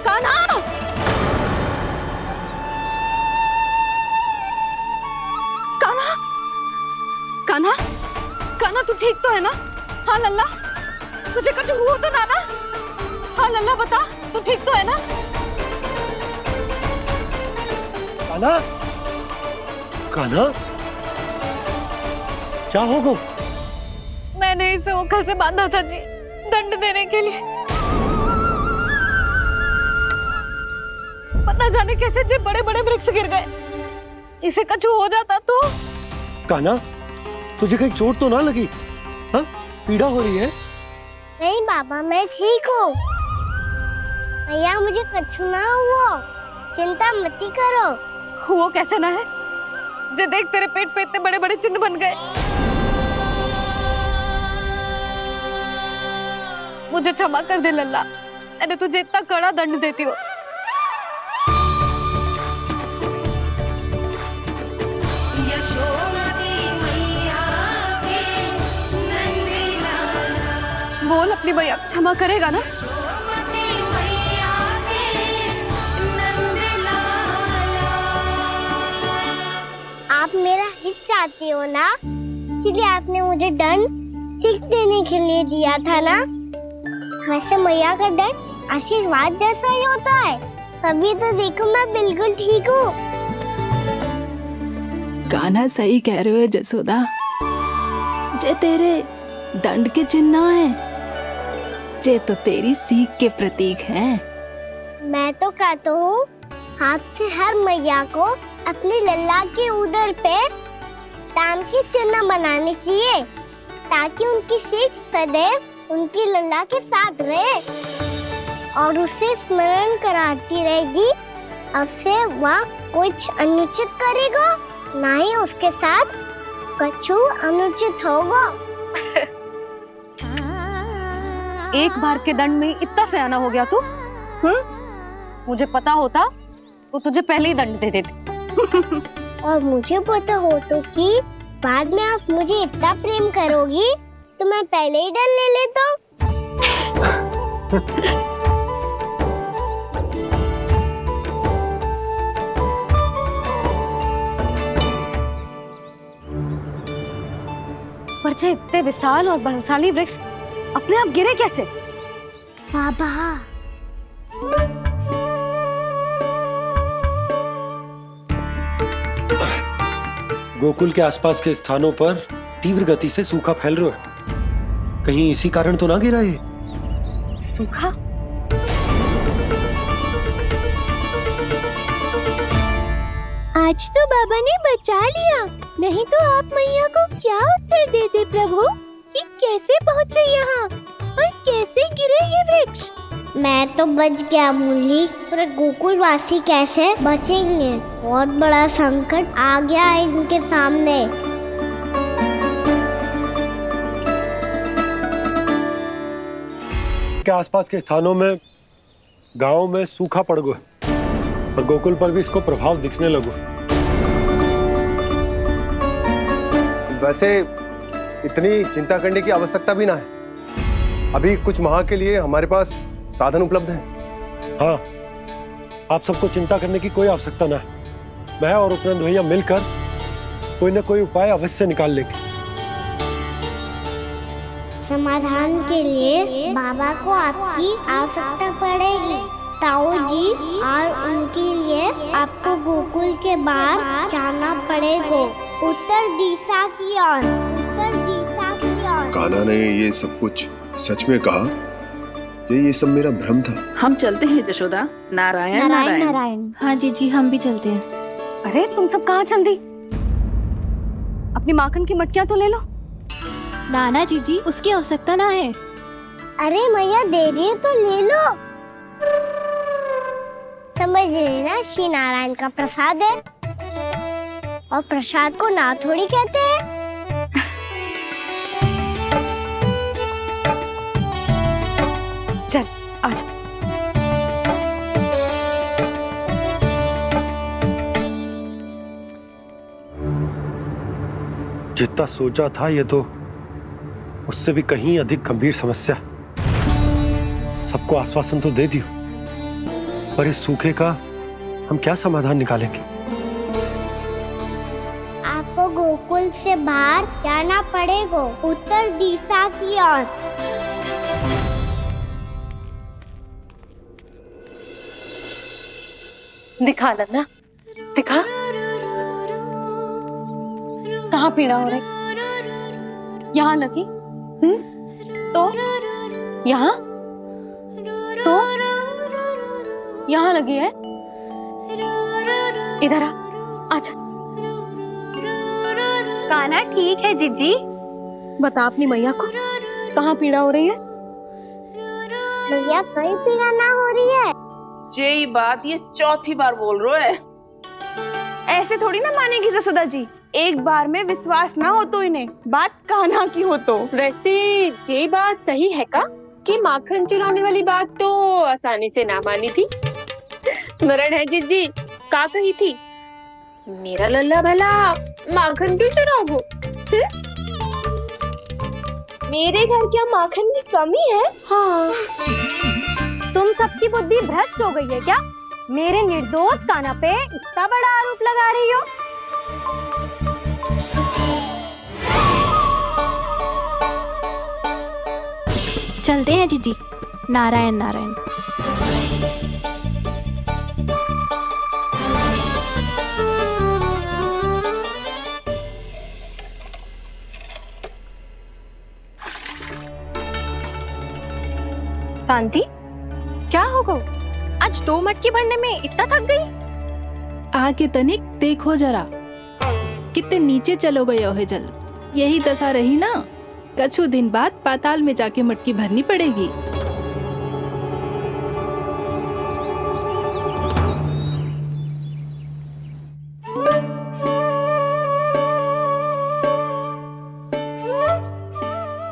कान्हा! कान्हा! कान्हा! कान्हा तू ठीक तो है ना? हाँ लल्ला, तुझे कुछ हुआ तो ना? हाँ लल्ला बता, तू ठीक तो है ना? कान्हा, कान्हा, क्या होगा? मैंने इसे ओखल से बांधा था जी, दंड देने के लिए। पता जाने कैसे जे बड़े बड़े वृक्ष गिर गए। इसे कुछ हो जाता तो? कान्हा, तुझे कहीं चोट तो ना लगी? हाँ, पीड़ा हो रही है? नहीं बाबा, मैं ठीक हूँ। भैया मुझे कुछ ना हुआ, चिंता मत करो। वो कैसे ना है? जे देख तेरे पेट पे इतने बड़े बड़े चिन्ह बन गए। मुझे क्षमा कर दे लल्ला, मैंने तुझे इतना कड़ा दंड देती हो। बोल अपनी भैया क्षमा करेगा ना? आप मेरा हित चाहते हो ना, इसलिए आपने मुझे दंड सीख देने के लिए दिया था ना। वैसे मैया का दंड आशीर्वाद जैसा ही होता है, तभी तो देखो मैं बिल्कुल ठीक हूँ। कान्हा सही कह रहे हो जसोदा, जे तेरे दंड के चिन्ह ना है, जे तो तेरी सीख के प्रतीक हैं। मैं तो कहता हूँ हाथ से हर मैया को अपनी लल्ला के उदर पे ताम की चिन्ह बनानी चाहिए ताकि उनकी सीख सदैव उनकी लल्ला के साथ रहे और उसे स्मरण कराती रहेगी। अब से वह कुछ अनुचित करेगा, ना ही उसके साथ कछु अनुचित होगा। एक बार के दंड में इतना सयाना हो गया तू? मुझे पता होता तो तुझे पहले ही दंड दे देती। और मुझे पता हो तो कि बाद में आप मुझे इतना प्रेम करोगी तो मैं पहले ही दंड ले लेता। पर जे इतने विशाल और बलशाली वृक्ष अपने आप गिरे कैसे? बाबा गोकुल के आसपास के स्थानों पर तीव्र गति से सूखा फैल रहा है। कहीं इसी कारण तो ना गिरा ये? सूखा? आज तो बाबा ने बचा लिया, नहीं तो आप मैया को क्या उत्तर देते प्रभु कि कैसे पहुँचे यहाँ और कैसे गिरे ये वृक्ष? मैं तो बच गया मूली, पर गोकुल वासी कैसे बचेंगे? बहुत बड़ा संकट आ गया है इनके सामने। के आसपास के स्थानों में गांव में सूखा पड़ गया और गोकुल पर भी इसको प्रभाव दिखने लगा। वैसे इतनी चिंता करने की आवश्यकता भी ना है। अभी कुछ माह के लिए हमारे पास साधन उपलब्ध है। हाँ, आप सबको चिंता करने की कोई आवश्यकता ना है। मैं और उपनंद भैया मिलकर कोई न कोई उपाय अवश्य निकाल लेंगे। समाधान के लिए बाबा को आपकी आवश्यकता पड़ेगी। ताऊ जी और उनके लिए आपको गोकुल के बाहर जाना पड़ेगा, उत्तर दिशा की ओर। उत्तर दिशा की ओर। कान्हा ने ये सब कुछ सच में कहा? ये सब मेरा भ्रम था? हम चलते हैं जशोदा। नारायण नारायण नारायण। हाँ जी हम भी चलते हैं। अरे तुम सब कहाँ चल दी? अपनी माखन की मटकियाँ तो ले लो। नाना जी उसकी आवश्यकता ना है। अरे मैया दे रही है तो ले लो। समझ लेना श्री नारायण का प्रसाद है और प्रसाद को ना थोड़ी कहते हैं। चल आज जितना सोचा था ये तो उससे भी कहीं अधिक गंभीर समस्या। सबको आश्वासन तो दे दियो, पर इस सूखे का हम क्या समाधान निकालेंगे? आपको गोकुल से बाहर जाना पड़ेगा, उत्तर दिशा की ओर। दिखा लल्ला, दिखा। कहाँ पीड़ा हो रही? यहाँ लगी? तो यहाँ? तो यहाँ लगी है? इधर आ, आजा। कान्हा ठीक है जीजी। बता अपनी मैया को कहाँ पीड़ा हो रही है? मैया कहीं पीड़ा ना हो रही है। ये बात ये चौथी बार बोल रहे है। ऐसे थोड़ी ना मानेगी जसोदा जी। एक बार में विश्वास ना हो तो इन्हें बात कान्हा की हो तो। वैसे ये बात सही है का कि माखन चुराने वाली बात तो आसानी से ना मानी थी। स्मरण है जीजी का कही थी, मेरा लल्ला भला माखन क्यों चुराओगे? मेरे घर क्या माखन की कमी है? हाँ। तुम सबकी बुद्धि भ्रष्ट हो गई है क्या? मेरे निर्दोष कान्हा पे इतना बड़ा आरोप लगा रही हो? चलते हैं जीजी। नारायण नारायण। शांति क्या हो गो? आज 2 मटकी भरने में इतना थक गई? आके तनिक देखो जरा, कितने नीचे चलो गए हो जल। यही दशा रही ना, कछु दिन बाद पाताल में जाके मटकी भरनी पड़ेगी।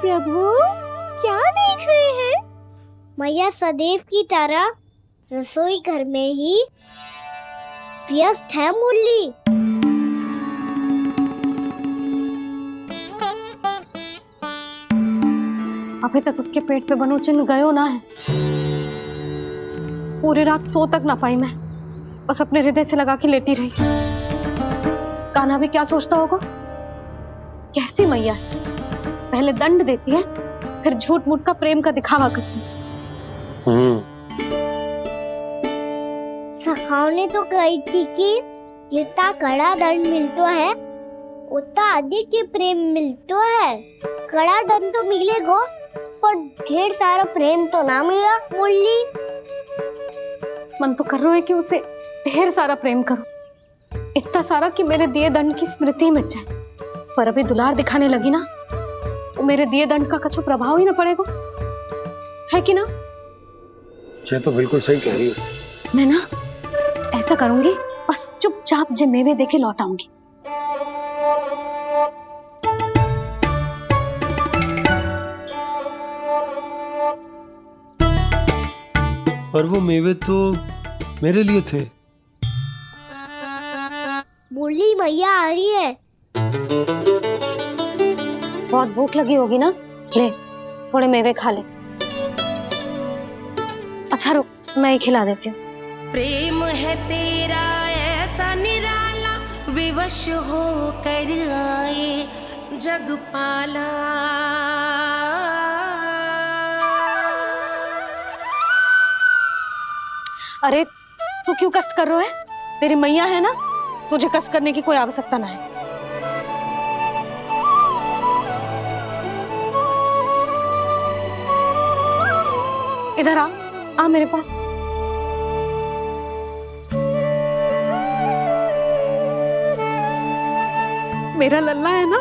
प्रभु क्या देख रहे हैं? मैया सदैव की तरह रसोई घर में ही व्यस्त है मुरली। अभी तक उसके पेट पे बनो चिन्ह गयो ना है। पूरी रात सो तक ना पाई मैं, बस अपने हृदय से लगा के लेटी रही। कान्हा भी क्या सोचता होगा, कैसी मैया है, पहले दंड देती है फिर झूठ मूठ का प्रेम का दिखावा करती है। सखाओ ने तो कही थी कि जितना कड़ा दंड मिलता है उतना अधिक ही प्रेम मिलता है। कड़ा दंड तो मिलेगा पर ढेर सारा प्रेम तो ना मिला मुरली। मन तो कर रहा है कि उसे ढेर सारा प्रेम करो, इतना सारा कि मेरे दिए दंड की स्मृति मिट जाए। पर अभी दुलार दिखाने लगी ना, वो मेरे दिए दंड का कछु प्रभाव ही ना पड़ेगा, है कि ना? ये तो बिल्कुल सही कह रही हो। मैं ना ऐसा करूंगी, बस चुपचाप जे मेवे देके लौट आऊंगी। पर वो मेवे तो मेरे लिए थे। मुरली मैया आ रही है। बहुत भूख लगी होगी ना, ले थोड़े मेवे खा ले। अच्छा रुक, मैं ही खिला देती हूँ। प्रेम है तेरा ऐसा निराला, विवश हो कर आए जग पाला। अरे तू क्यों कष्ट कर रहा है? तेरी मैया है ना, तुझे कष्ट करने की कोई आवश्यकता ना है। इधर आ मेरे पास। मेरा लल्ला है ना,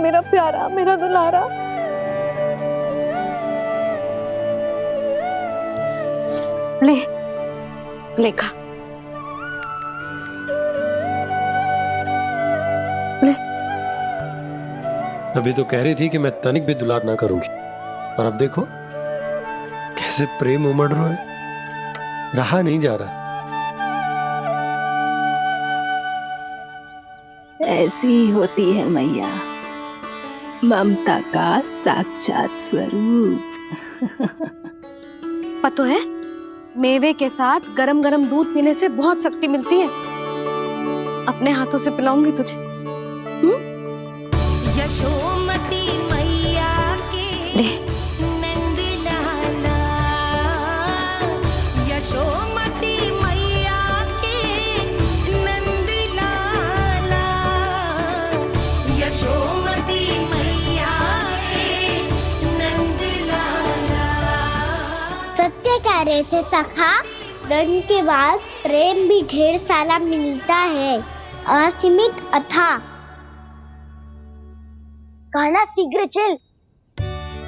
मेरा प्यारा, मेरा दुलारा। ले खा ले। अभी तो कह रही थी कि मैं तनिक भी दुलार ना करूंगी, और अब देखो कैसे प्रेम उमड़ रहा है, रहा नहीं जा रहा। ऐसी ही होती है मैया, ममता का साक्षात स्वरूप। पता है, मेवे के साथ गरम गरम दूध पीने से बहुत शक्ति मिलती है। अपने हाथों से पिलाऊंगी तुझे। यशोमती मैया के नंद लाला, यशोमती मैया के नंद लाला, यशोमती मैया के नंद लाला। सत्य कह रहे थे सखा, दंड के बाद प्रेम भी ढेर सारा मिलता है, असीमित अथाह। कहना शीघ्र चल,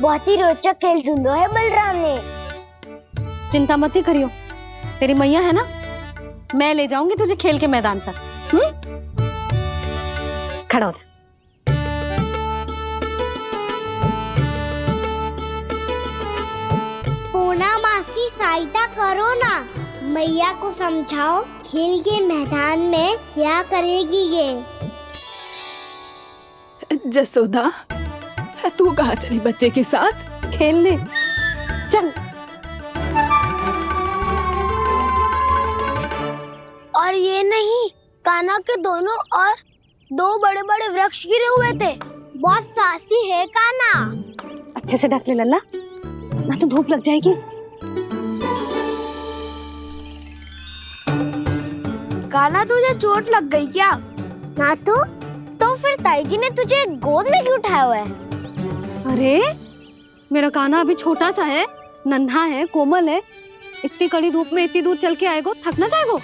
बहुत ही रोचक खेल ढूंढो है बलराम ने। चिंता मत ही करियो, तेरी मैया है ना, मैं ले जाऊंगी तुझे खेल के मैदान पर। खड़ा हो जा। पूना मासी सहायता करो ना, मैया को समझाओ खेल के मैदान में क्या करेगी ये। जसोदा, तू कहाँ चली बच्चे के साथ? खेलने चल। और ये नहीं, कान्हा के दोनों और दो बड़े बड़े वृक्ष गिरे हुए थे। बहुत साहसी है कान्हा। अच्छे से ढक ले लल्ला, ना तो धूप लग जाएगी। कान्हा तुझे चोट लग गई क्या? ना तो फिर ताई जी ने तुझे गोद में क्यों उठाया हुआ है? अरे मेरा कान्हा अभी छोटा सा है, नन्हा है, कोमल है। इतनी कड़ी धूप में इतनी दूर चल के आएगो, थक ना जाएगो?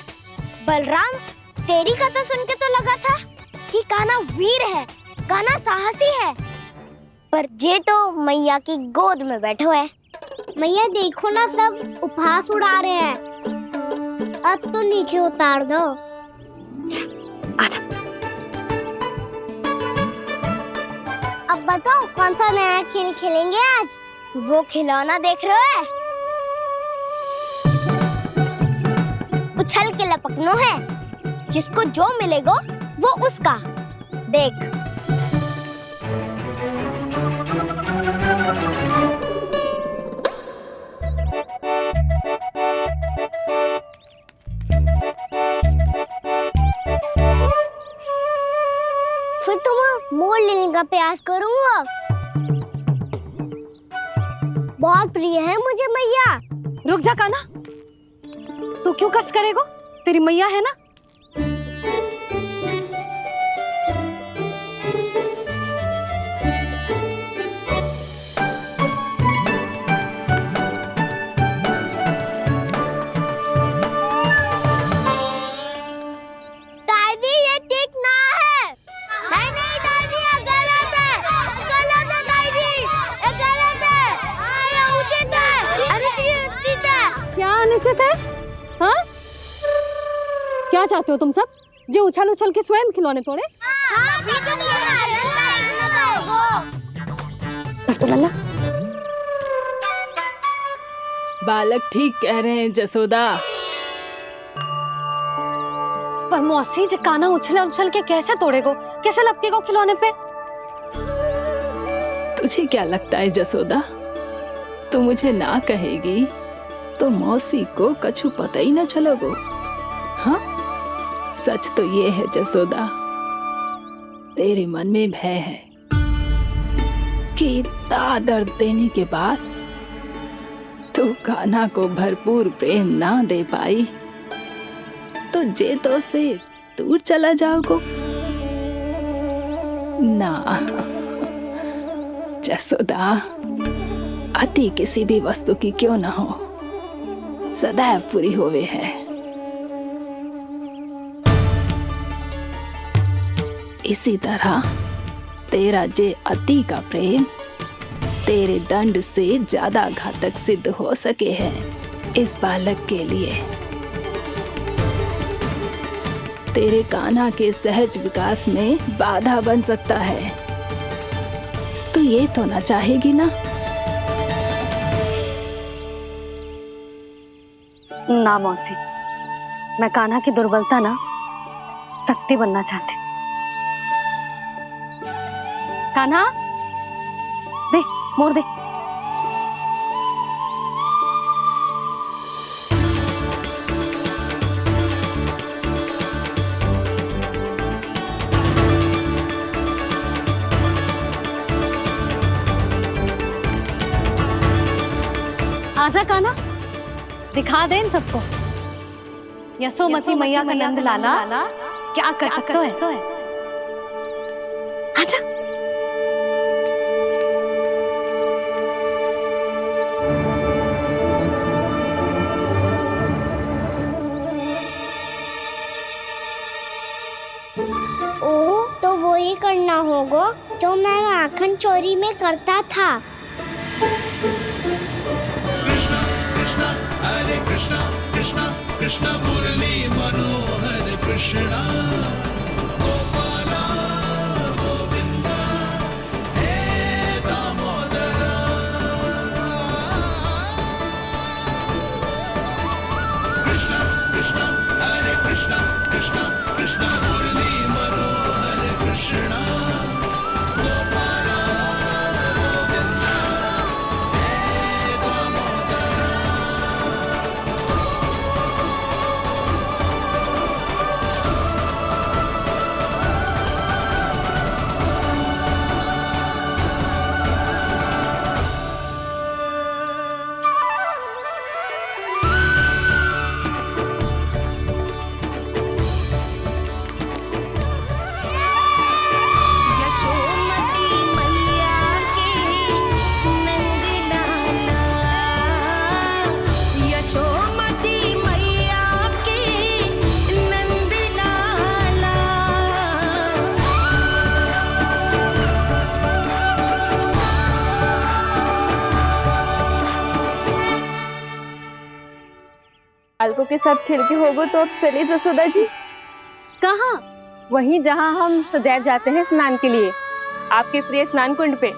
बलराम, तेरी कथा सुन के तो लगा था कि कान्हा वीर है, कान्हा साहसी है, पर जे तो मैया की गोद में बैठो है। मैया देखो ना, सब उपहास उड़ा रहे हैं। अब तो नीचे उतार दो। आजा। अब बताओ कौन सा नया खेल खेलेंगे आज? वो खिलौना देख रहे हो? उछल के लपकनो है, जिसको जो मिलेगा वो उसका। देख। फिर तुम मोड़ लेने का प्रयास करूंगा। बहुत प्रिय है मुझे मैया। रुक जा कान्हा, तू क्यों कष्ट करेगा? तेरी मैया है ना। दादी ये ठीक ना है। नहीं नहीं दादी, ये गलत है। गलत है दादी, ये गलत है। ये उचित है, अनुचित है। क्या अनुचित है? हाँ? क्या चाहते हो तुम सब? जो उछल उछल के स्वयं खिलौने तोड़े? तो लल्ला, बालक ठीक कह रहे हैं जसोदा। पर मौसी, जो कान्हा उछल उछल के कैसे तोड़ेगो, कैसे लपकेगो खिलौने पे? तुझे क्या लगता है जसोदा, तू मुझे ना कहेगी तो मौसी को कछु पता ही न चलोगो। हाँ, सच तो ये है जसोदा, तेरे मन में भय है कि इतना दर्द देने के बाद तू कान्हा को भरपूर प्रेम ना दे पाई तो जेतो से दूर चला जाओगो ना। जसोदा, अति किसी भी वस्तु की क्यों ना हो, सदैव पूरी होवे है। इसी तरह तेरा जे अति का प्रेम तेरे दंड से ज्यादा घातक सिद्ध हो सके है इस बालक के लिए। तेरे कान्हा के सहज विकास में बाधा बन सकता है। तो ये तो ना चाहेगी ना? ना मौसी, मैं कान्हा की दुर्बलता ना शक्ति बनना चाहती। कान्हा, दे मोड़ दे। आजा कान्हा, दिखा दे इन सबको यशोमती मैया का नंद लाला क्या कर सकता है। आजा। ओ, तो वो ही करना होगा जो मैं माखन चोरी में करता था। कृष्णा कृष्णा मुरली मनोहर कृष्णा गोपाला गोविंदा हे दामोदरा। कृष्णा कृष्णा हरे कृष्णा कृष्णा कृष्णा मुरली मनोहर कृष्णा गोपाला गोविंदा हे दामोदरा। के साथ खेल के होगो तो अब चले जसोदा जी। कहाँ? वहीं जहाँ हम सदैव जाते हैं स्नान के लिए, आपके प्रिय स्नान कुंड पे।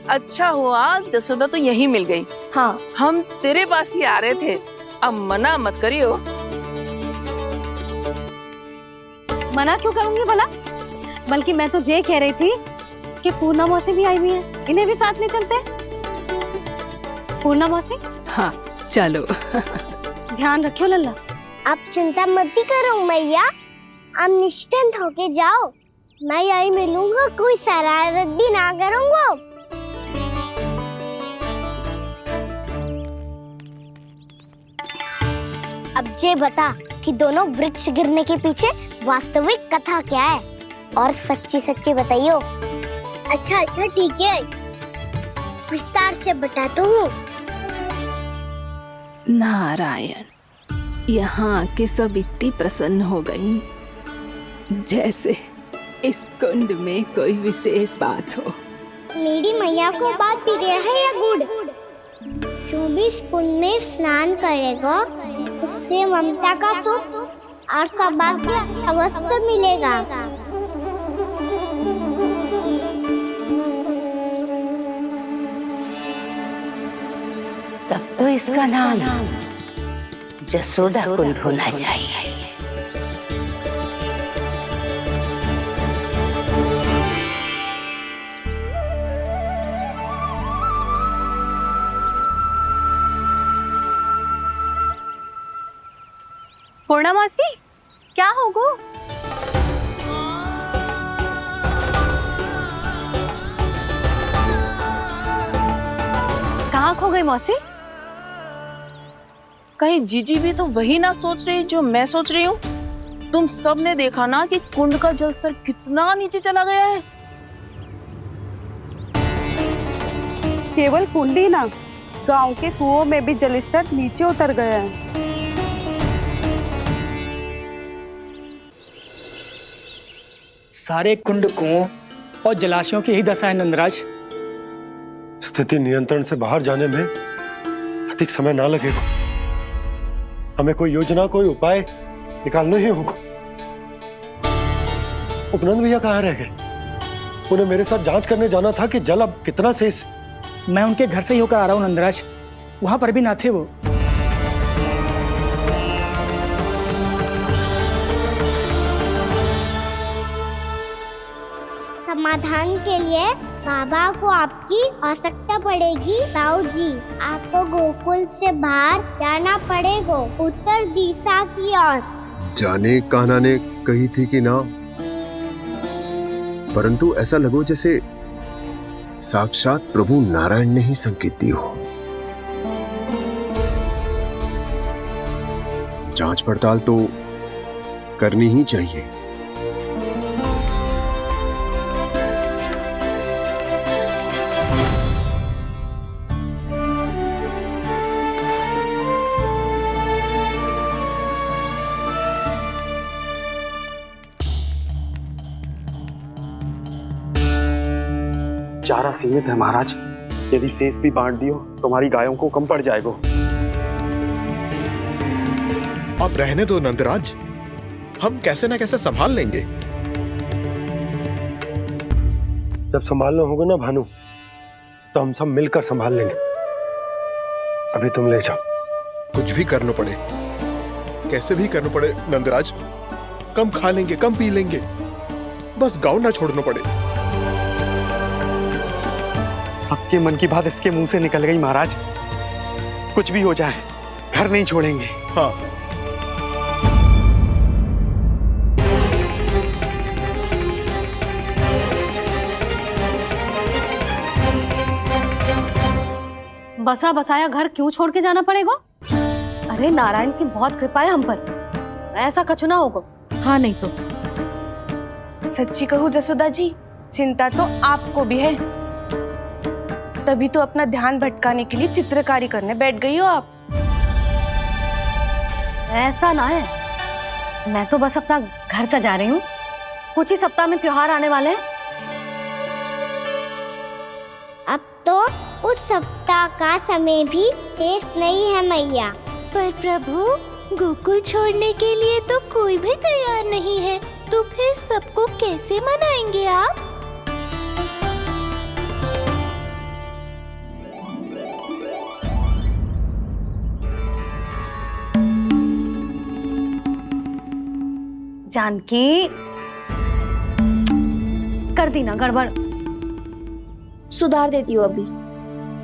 अच्छा हुआ जसोदा तो यही मिल गई। हाँ, हम तेरे पास ही आ रहे थे, अब मना मत करियो। मना क्यों करूंगी भला? बल्कि मैं तो ये कह रही थी कि पूर्णा मौसी भी आई हुई है, इन्हें भी साथ ले चलते हैं। पूर्णा मौसी, हाँ चलो। ध्यान रखियो लल्ला। आप चिंता मत करो मैया, आप निश्चिंत होके जाओ, मैं यही मिलूंगा, कोई शरारत भी ना करूंगा। अब ये बता कि दोनों वृक्ष गिरने के पीछे वास्तविक कथा क्या है, और सच्ची सच्ची बताइयो। अच्छा अच्छा ठीक है, विस्तार से बताता हूँ। नारायण, यहाँ के सब इतनी प्रसन्न हो गई जैसे इस कुंड में कोई विशेष बात हो। मेरी मैया को बात प्रिय है या गुड़? जो भी इस कुंड में स्नान करेगा उससे ममता का सुख और सौभाग्य अवश्य मिलेगा। तब तो इसका नाम जसोदा कुंड होना चाहिए। पूर्णा मौसी, क्या होगो? कहाँ खो गई मौसी? कहीं जीजी भी तो वही ना सोच रही जो मैं सोच रही हूँ? तुम सब ने देखा ना कि कुंड का जलस्तर कितना नीचे चला गया है। केवल कुंड ही ना, गांव के कुओं में भी जलस्तर नीचे उतर गया है। सारे कुंड, कुओं और जलाशयों की यही दशा है नंदराज। स्थिति नियंत्रण से बाहर जाने में अधिक समय ना लगेगा। हमें कोई योजना, कोई उपाय निकालना ही होगा। उपनंद भैया कहाँ रह गए? उन्हें मेरे साथ जांच करने जाना था कि जल अब कितना शेष। मैं उनके घर से ही होकर आ रहा हूँ नंदराज, वहां पर भी ना थे वो। समाधान के लिए बाबा को आपकी आवश्यकता पड़ेगी। ताऊ जी, आपको गोकुल से बाहर जाना पड़ेगा, उत्तर दिशा की ओर। जाने कान्हा ने कही थी कि ना, परंतु ऐसा लगो जैसे साक्षात प्रभु नारायण ने ही संकेत दी हो। जांच पड़ताल तो करनी ही चाहिए। चारा सीमित है महाराज, यदि शेष भी बांट दियो तो हमारी गायों को कम पड़ जाएगा। अब रहने दो नंदराज, हम कैसे न कैसे संभाल लेंगे। जब संभालना होगा ना भानु, तो हम सब मिलकर संभाल लेंगे। अभी तुम ले जाओ। कुछ भी करना पड़े, कैसे भी करना पड़े नंदराज, कम खा लेंगे, कम पी लेंगे, बस गांव ना छोड़ना पड़े। सबके मन की बात इसके मुंह से निकल गई महाराज। कुछ भी हो जाए, घर नहीं छोड़ेंगे। हाँ, बसा बसाया घर क्यों छोड़ के जाना पड़ेगा? अरे नारायण की बहुत कृपा है हम पर, ऐसा कछु ना होगा। हाँ नहीं तो सच्ची कहूँ जसोदा जी, चिंता तो आपको भी है, तभी तो अपना ध्यान भटकाने के लिए चित्रकारी करने बैठ गई हो आप। ऐसा ना है, मैं तो बस अपना घर सजा रही हूँ। कुछ ही सप्ताह में त्योहार आने वाले हैं। अब तो उस सप्ताह का समय भी शेष नहीं है मैया। पर प्रभु, गोकुल छोड़ने के लिए तो कोई भी तैयार नहीं है, तो फिर सबको कैसे मनाएंगे आप? जानकी, कर दी ना गड़बड़। सुधार देती हूँ अभी।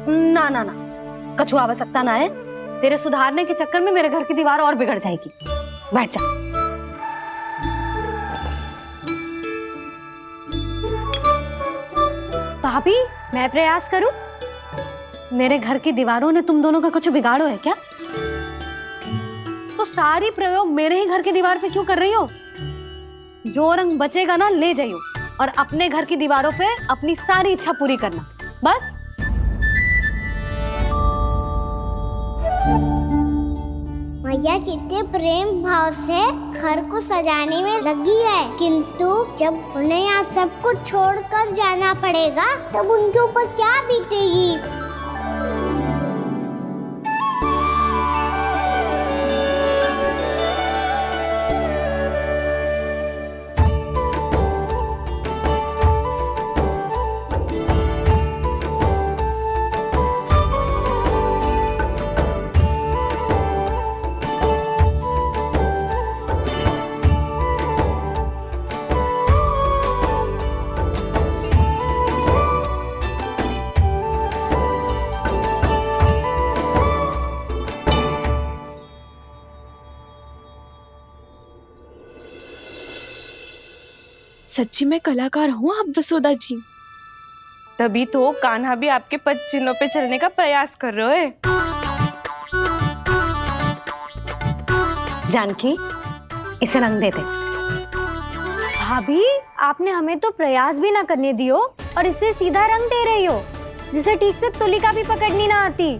ना ना ना, कछु आवश्यकता ना है। तेरे सुधारने के चक्कर में मेरे घर की दीवार और बिगड़ जाएगी। बैठ जा। भाभी, मैं प्रयास करूं? मेरे घर की दीवारों ने तुम दोनों का कुछ बिगाड़ो है क्या? तो सारी प्रयोग मेरे ही घर की दीवार पे क्यों कर रही हो? जो रंग बचेगा ना ले जाइयो, और अपने घर की दीवारों पे अपनी सारी इच्छा पूरी करना, बस। मैया कितने प्रेम भाव से घर को सजाने में लगी है, किंतु जब उन्हें यहाँ सब कुछ छोड़कर जाना पड़ेगा तब उनके ऊपर क्या बीतेगी? सच्ची में कलाकार हूँ आप जसोदा जी। तभी तो कान्हा भी आपके पद चिन्हों पे चलने का प्रयास कर रहे है। जानकी, इसे रंग दे दे। भाभी, आपने हमें तो प्रयास भी ना करने दियो और इसे सीधा रंग दे रही हो, जिसे ठीक से तुलिका भी पकड़नी ना आती।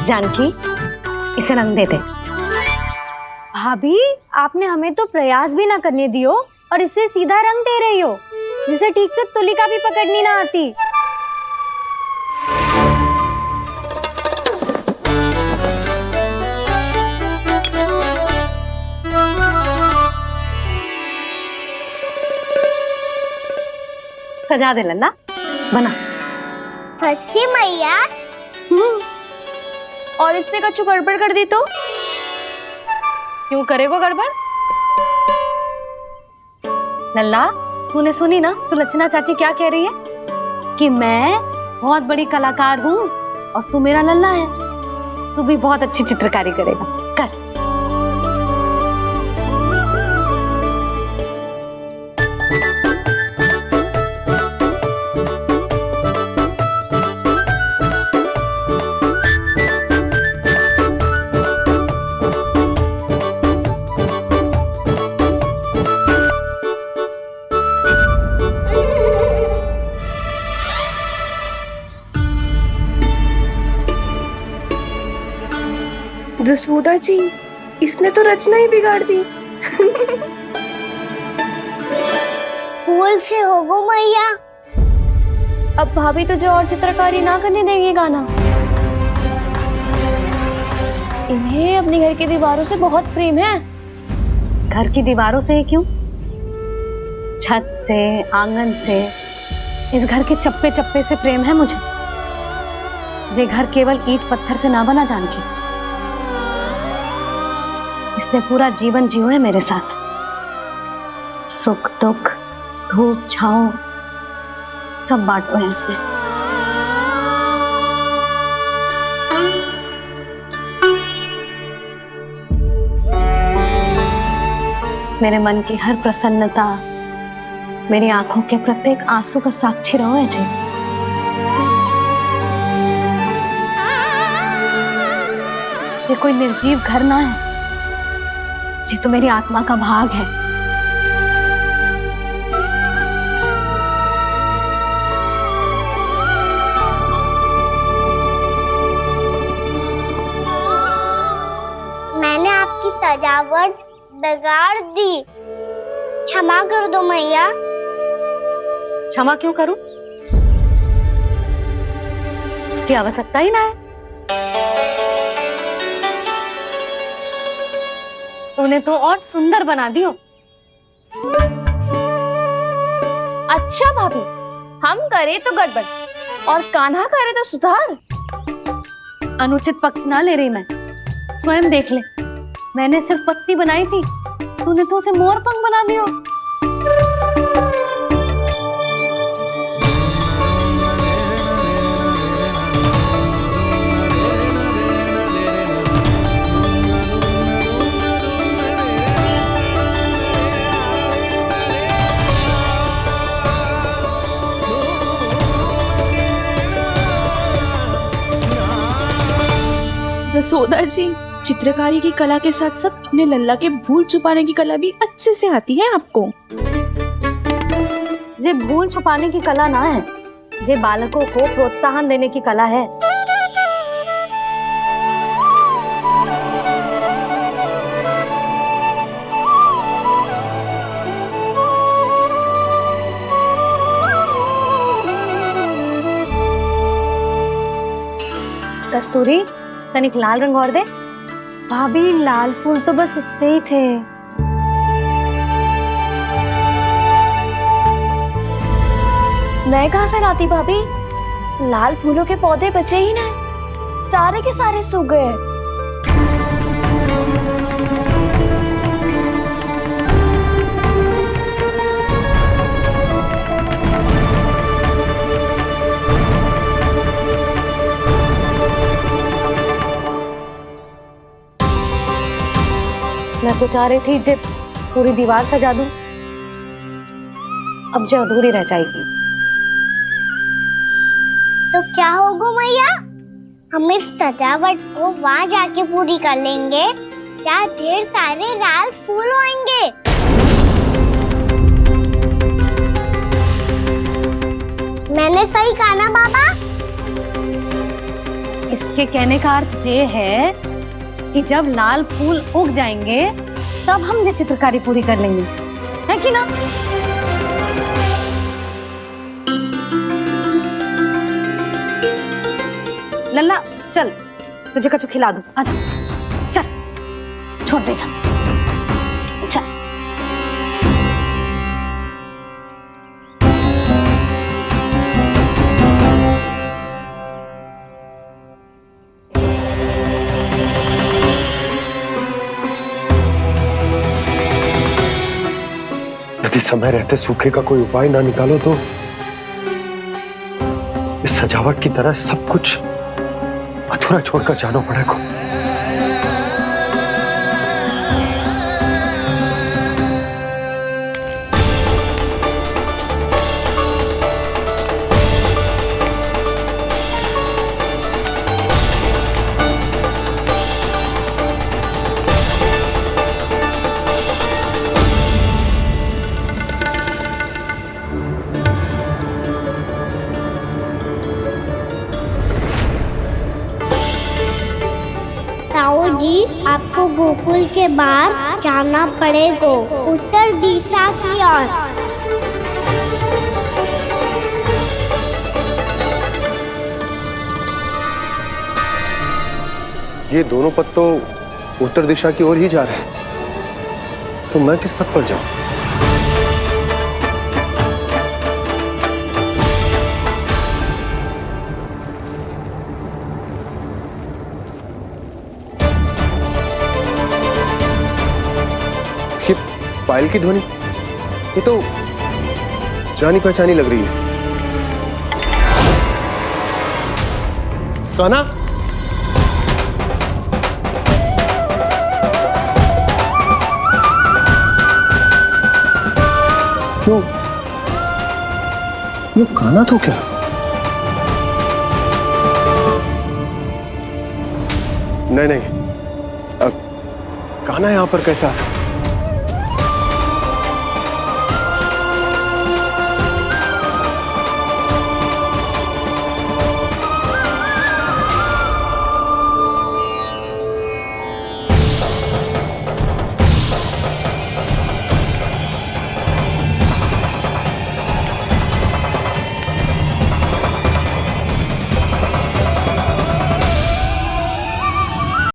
जानकी, इसे रंग दे दे। भाभी, आपने हमें तो प्रयास भी ना करने दियो और इसे सीधा रंग दे रही हो, जिसे ठीक से तुलिका भी पकड़नी ना आती। सजा दे लल्ला, बना। सच्ची मैया? और इसने कछु गड़बड़ कर दी तो? क्यों करेगो गड़बड़? लल्ला, तूने सुनी ना सुलक्षणा चाची क्या कह रही है? कि मैं बहुत बड़ी कलाकार हूँ और तू मेरा लल्ला है। तू भी बहुत अच्छी चित्रकारी करेगा, कर। जसोदा जी, इसने तो रचना ही बिगाड़ दी। फूल से होगो मैया। अब भाभी तुझे और चित्रकारी ना करने देंगी गाना। इन्हें अपने घर की दीवारों से बहुत प्रेम है। घर की दीवारों से क्यों? छत से, आंगन से, इस घर के चप्पे चप्पे से प्रेम है मुझे। ये घर केवल ईंट पत्थर से ना बना जानकी। इसने पूरा जीवन जियो है मेरे साथ। सुख दुख, धूप छांव सब बांटो है इसने। मेरे मन की हर प्रसन्नता, मेरी आंखों के प्रत्येक आंसू का साक्षी रहो है जी। ये कोई निर्जीव घर ना है, ये तो मेरी आत्मा का भाग है। मैंने आपकी सजावट बिगाड़ दी। क्षमा कर दो मैया। क्षमा क्यों करूं? इसकी आवश्यकता ही ना है। तूने तो और सुंदर बना दियो। अच्छा भाभी, हम करे तो गड़बड़ और कान्हा करे तो सुधार। अनुचित पक्ष ना ले रही मैं, स्वयं देख ले। मैंने सिर्फ पत्ती बनाई थी, तूने तो उसे मोर पंख बना दियो। जसोदा जी, चित्रकारी की कला के साथ साथ अपने लल्ला के भूल छुपाने की कला भी अच्छे से आती है आपको। जे भूल छुपाने की कला ना है, जे बालकों को प्रोत्साहन देने की कला है। कस्तूरी, तनिक लाल रंग और दे। भाभी, लाल फूल तो बस इतने ही थे। मैं कहाँ से लाती भाभी? लाल फूलों के पौधे बचे ही ना, सारे के सारे सूख गए। मैं तो चाह रही थी जब पूरी दीवार सजा दूं, अब जो अधूरी रह जाएगी। तो क्या होगा मैया? हम इस सजावट को वहाँ जाके पूरी कर लेंगे, जहाँ ढेर सारे लाल फूल होंगे। मैंने सही कहा ना बाबा? इसके कहने का अर्थ ये है कि जब लाल फूल उग जाएंगे तब हम ये चित्रकारी पूरी कर लेंगे, है कि ना? लल्ला चल, तुझे कछु खिला दूं, आजा। चल, छोड़ दे, चल चल। यदि समय रहते सूखे का कोई उपाय ना निकालो तो इस सजावट की तरह सब कुछ अधूरा छोड़कर जाना पड़ेगा। ताऊ जी, आपको गोकुल के बाहर जाना पड़ेगा, उत्तर दिशा की ओर। ये दोनों पथ तो उत्तर दिशा की ओर ही जा रहे हैं, तो मैं किस पथ पर जाऊं? ये पायल की ध्वनि, ये तो जानी पहचानी लग रही है। कान्हा, क्यों? ये कान्हा तो क्या? नहीं नहीं, कान्हा यहां पर कैसे आ सकता?